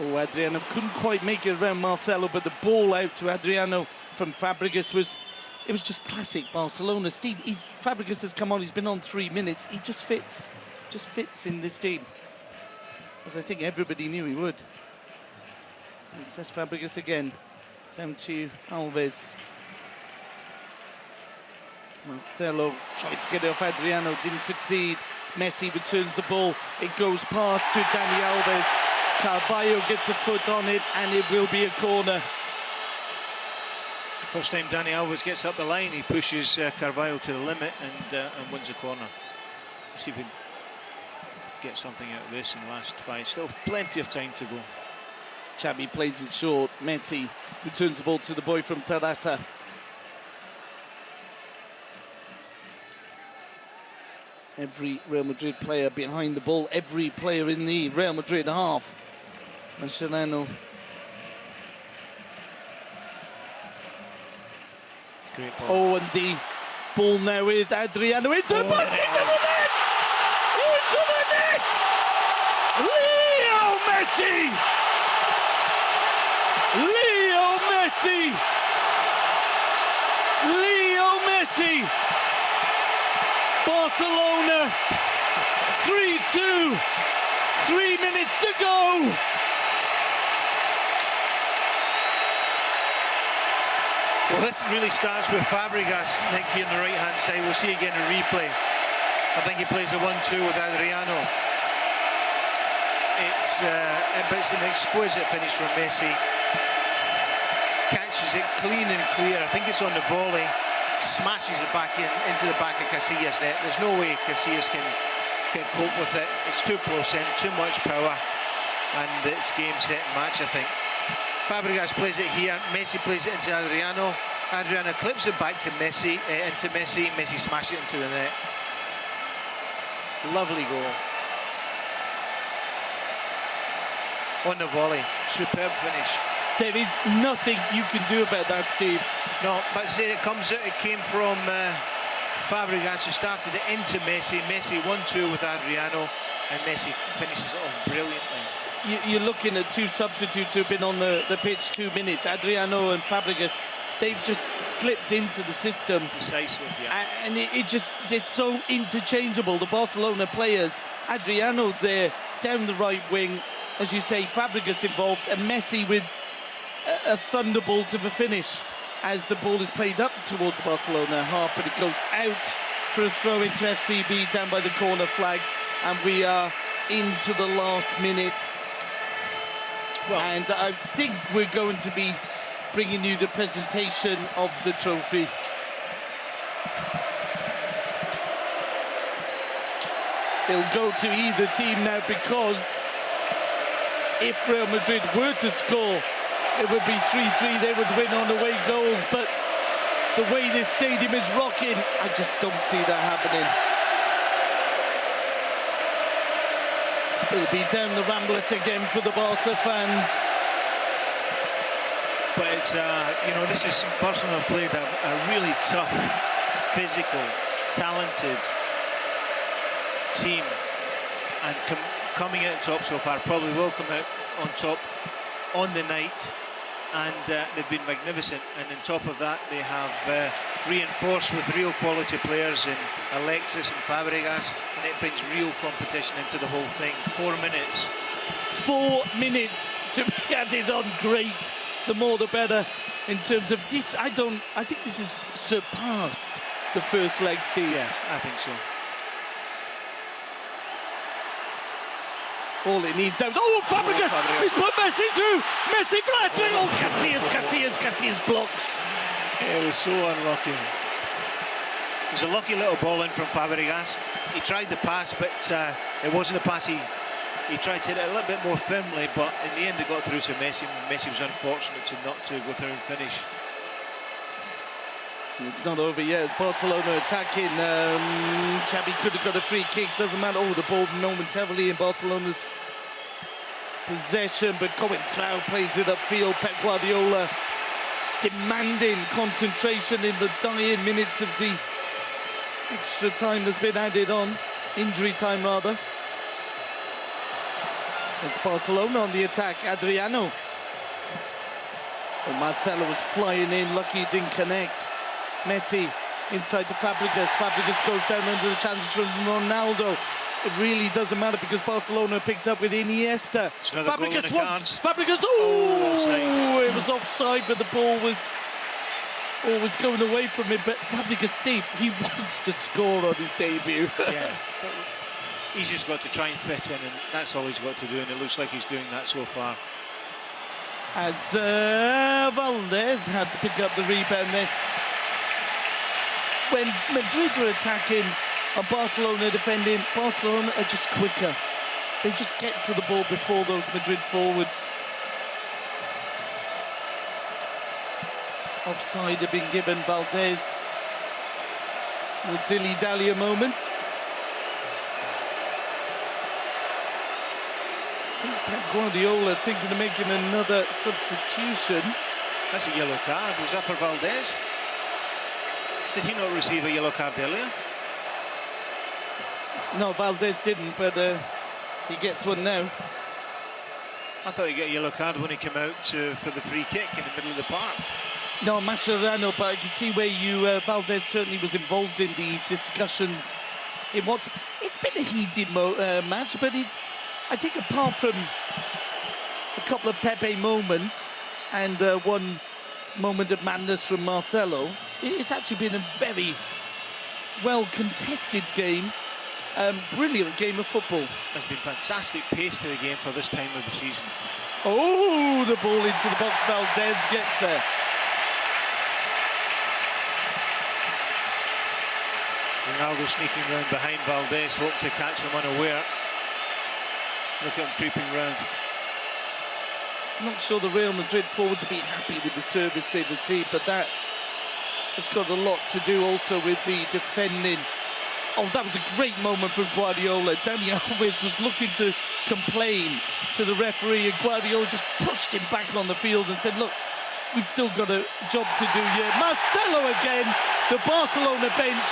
Oh, Adriano couldn't quite make it around Marcelo, but the ball out to Adriano from Fabregas was just classic Barcelona. Steve, Fabregas has come on, he's been on 3 minutes. He just fits in this team, as I think everybody knew he would. And Cesc Fabregas again, down to Alves. Marcelo tried to get it off Adriano, didn't succeed. Messi returns the ball, it goes past to Dani Alves. Carvalho gets a foot on it, and it will be a corner. First time Dani Alves gets up the line, he pushes Carvalho to the limit and wins the corner. Let's see if we can get something out of this in the last 5. Still plenty of time to go. Xavi plays it short. Messi returns the ball to the boy from Terrassa. Every Real Madrid player behind the ball, every player in the Real Madrid half. Mascherano. Great ball. Oh, and the ball now with Adriano into the box, into the net! Into the net! Leo Messi! Leo Messi! Leo Messi! Barcelona 3-2, 3 minutes to go. Well, this really starts with Fabregas, Nick, here on the right-hand side. We'll see again in replay. I think he plays a 1-2 with Adriano. It's an exquisite finish from Messi. Catches it clean and clear. I think it's on the volley. Smashes it back into the back of Casillas' net. There's no way Casillas can cope with it. It's too close in, too much power, and it's game, set, and match, I think. Fabregas plays it here. Messi plays it into Adriano. Adriano clips it back to Messi, into Messi. Messi smashes it into the net. Lovely goal. On the volley. Superb finish. There is nothing you can do about that, Steve. No, but say it came from Fabregas, who started it into Messi. Messi 1-2 with Adriano, and Messi finishes it off brilliantly. You're looking at two substitutes who've been on the pitch 2 minutes. Adriano and Fabregas, they've just slipped into the system. Decisive, yeah. And they're so interchangeable, the Barcelona players. Adriano there, down the right wing, as you say, Fabregas involved, and Messi with a thunderbolt of a finish as the ball is played up towards Barcelona half, but it goes out for a throw into FCB down by the corner flag, and we are into the last minute. Well, and I think we're going to be bringing you the presentation of the trophy. It'll go to either team now, because if Real Madrid were to score, it would be 3-3. They would win on away goals, but the way this stadium is rocking, I just don't see that happening. It'll be down the Ramblers again for the Barca fans. But it's, you know, this is Barcelona played a really tough, physical, talented team, and coming out top so far, probably will come out on top on the night, and they've been magnificent. And on top of that, they have reinforced with real quality players in Alexis and Fabregas, and it brings real competition into the whole thing. 4 minutes. 4 minutes to be added on. Great. The more the better in terms of this. I think this has surpassed the first leg, Steve. Yes, I think so. All it needs now. Oh, Fabregas! He's put Messi through! Messi flattering! Oh, Casillas blocks. It was so unlucky. It was a lucky little ball in from Fabregas. He tried the pass, but it wasn't a pass. He tried to hit it a little bit more firmly, but in the end, they got through to Messi. Messi was unfortunate not to go through and finish. It's not over yet. It's Barcelona attacking. Xavi could have got a free kick. Doesn't matter. Oh, the ball momentarily in Barcelona's possession, but Coentrao plays it upfield. Pep Guardiola demanding concentration in the dying minutes of the extra time that's been added on. Injury time, rather. It's Barcelona on the attack. Adriano. Oh, Marcelo was flying in. Lucky he didn't connect. Messi inside to Fabregas. Fabregas goes down under the challenge from Ronaldo. It really doesn't matter because Barcelona picked up with Iniesta. Fabregas once. Fabregas. Oh, it was offside, but the ball was always going away from him. But Fabregas, Steve, he wants to score on his debut. Yeah, he's just got to try and fit in, and that's all he's got to do. And it looks like he's doing that so far. As Valdez had to pick up the rebound there. When Madrid are attacking and Barcelona defending, Barcelona are just quicker. They just get to the ball before those Madrid forwards. Offside had been given. Valdez. A dilly-dally moment. I think Pep Guardiola thinking of making another substitution. That's a yellow card. Was that for Valdez? Did he not receive a yellow card earlier? No, Valdez didn't, but he gets one now. I thought he'd get a yellow card when he came out for the free kick in the middle of the park. No, Mascherano, but I can see where Valdez certainly was involved in the discussions. It's been a heated match, but I think apart from a couple of Pepe moments and one moment of madness from Marcelo, it's actually been a very well-contested game. Brilliant game of football. There's been fantastic pace to the game for this time of the season. Oh, the ball into the box. Valdez gets there. Ronaldo sneaking round behind Valdez, hope to catch him unaware. Look at him creeping round. I'm not sure the Real Madrid forwards will be happy with the service they've received, but that has got a lot to do also with the defending. Oh, that was a great moment from Guardiola. Dani Alves was looking to complain to the referee, and Guardiola just pushed him back on the field and said, look, we've still got a job to do here. Marcelo again. The Barcelona bench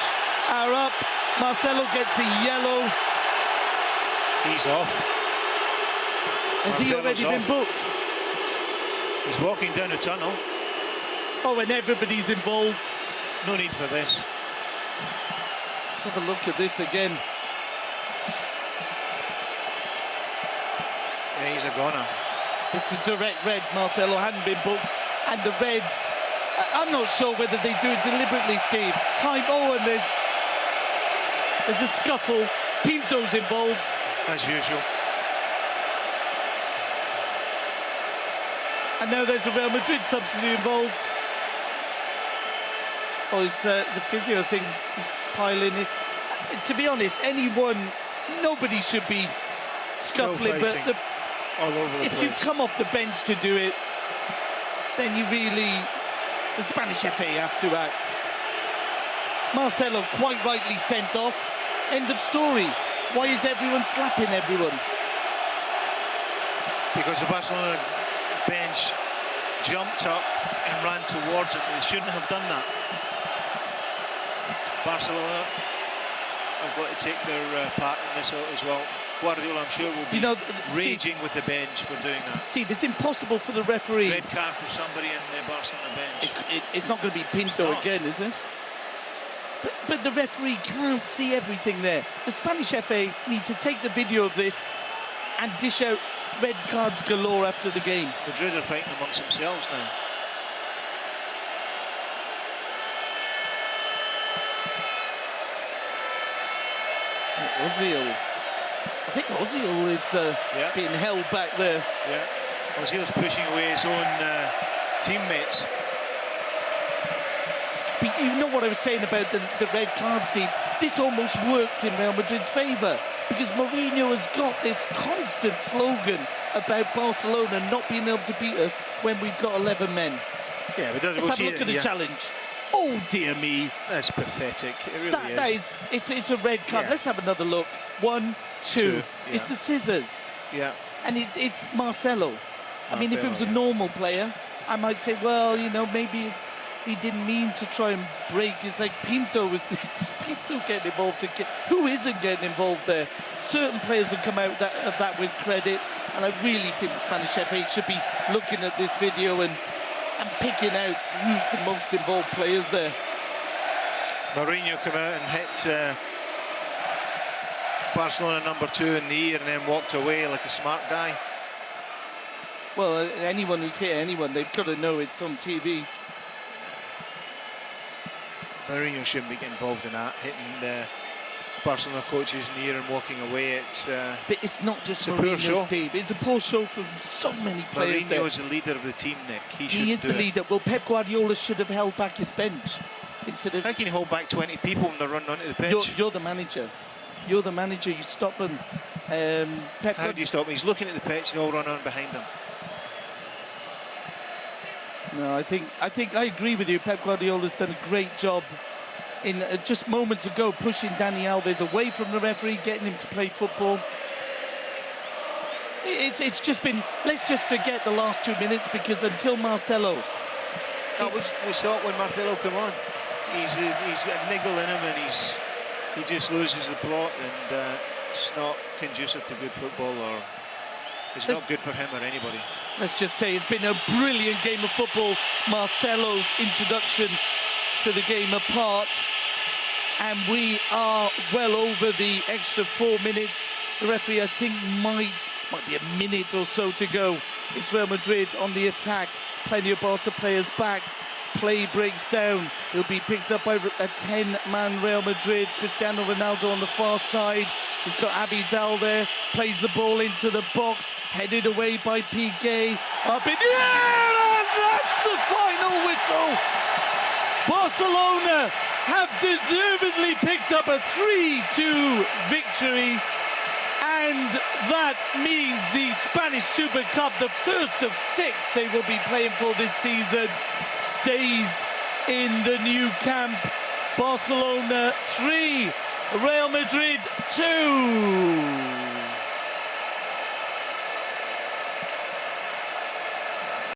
are up. Marcelo gets a yellow. He's off. Has he already been booked? He's walking down a tunnel. Oh, and everybody's involved. No need for this. Let's have a look at this again. Yeah, he's a goner. It's a direct red. Marcelo hadn't been booked. And the red, I'm not sure whether they do it deliberately, Steve. And there's a scuffle. Pinto's involved. As usual. And now there's a Real Madrid substitute involved. Oh, it's the physio thing is piling in. To be honest, nobody should be scuffling. But all over the if place. you've come off the bench to do it, then the Spanish FA have to act. Marcelo quite rightly sent off. End of story. Why is everyone slapping everyone? Because the Barcelona bench jumped up and ran towards it. They shouldn't have done that. Barcelona have got to take their part in this as well. Guardiola, I'm sure, will be raging with the bench for doing that. Steve, it's impossible for the referee. Red card for somebody in the Barcelona bench. It's not going to be Pinto again, is it? But the referee can't see everything there. The Spanish FA need to take the video of this and dish out red cards galore after the game. Madrid are fighting amongst themselves now. Ozil. I think Ozil is being held back there. Yeah, Ozil's pushing away his own teammates. But you know what I was saying about the red card, Steve? This almost works in Real Madrid's favour, because Mourinho has got this constant slogan about Barcelona not being able to beat us when we've got 11 men. Yeah, but let's have a look at the challenge. Oh, dear me. That's pathetic. It really is. It's a red card. Yeah. Let's have another look. 1, 2. Yeah. It's the scissors. Yeah. And it's Marcelo. I mean, if it was a normal player, I might say, well, you know, maybe he didn't mean to try and break. It's like Pinto it's Pinto getting involved again. Who isn't getting involved there? Certain players have come out of that with credit, and I really think the Spanish FA should be looking at this video and picking out who's the most involved players there. Mourinho came out and hit Barcelona #2 in the ear and then walked away like a smart guy. Well, anyone who's hit anyone, they've got to know it's on TV. Mourinho shouldn't be getting involved in that, hitting the Barcelona coaches in the ear and walking away. But it's not just Mourinho, Steve. It's a poor show from so many players. Mourinho is the leader of the team, Nick. He is the leader. Well, Pep Guardiola should have held back his bench instead of. How can you hold back 20 people when they're running onto the pitch? You're the manager. You're the manager. You stop them. How do you stop him? He's looking at the pitch and all run on behind him. No, I think I agree with you. Pep Guardiola's done a great job in just moments ago pushing Dani Alves away from the referee, getting him to play football. It's just been. Let's just forget the last 2 minutes, because until Marcelo. We saw it when Marcelo came on. He's got a niggle in him, and he just loses the plot, and it's not conducive to good football, or it's not good for him or anybody. Let's just say it's been a brilliant game of football. Marcelo's introduction to the game apart, and we are well over the extra 4 minutes. The referee, I think, might be a minute or so to go. It's Real Madrid on the attack. Plenty of Barca players back. Play breaks down. He'll be picked up by a 10-man Real Madrid. Cristiano Ronaldo on the far side. He's got Abidal there. Plays the ball into the box. Headed away by Piqué. Up in the air! And that's the final whistle. Barcelona have deservedly picked up a 3-2 victory. And that means the Spanish Super Cup, the first of 6 they will be playing for this season, stays in the new camp. Barcelona 3, Real Madrid 2.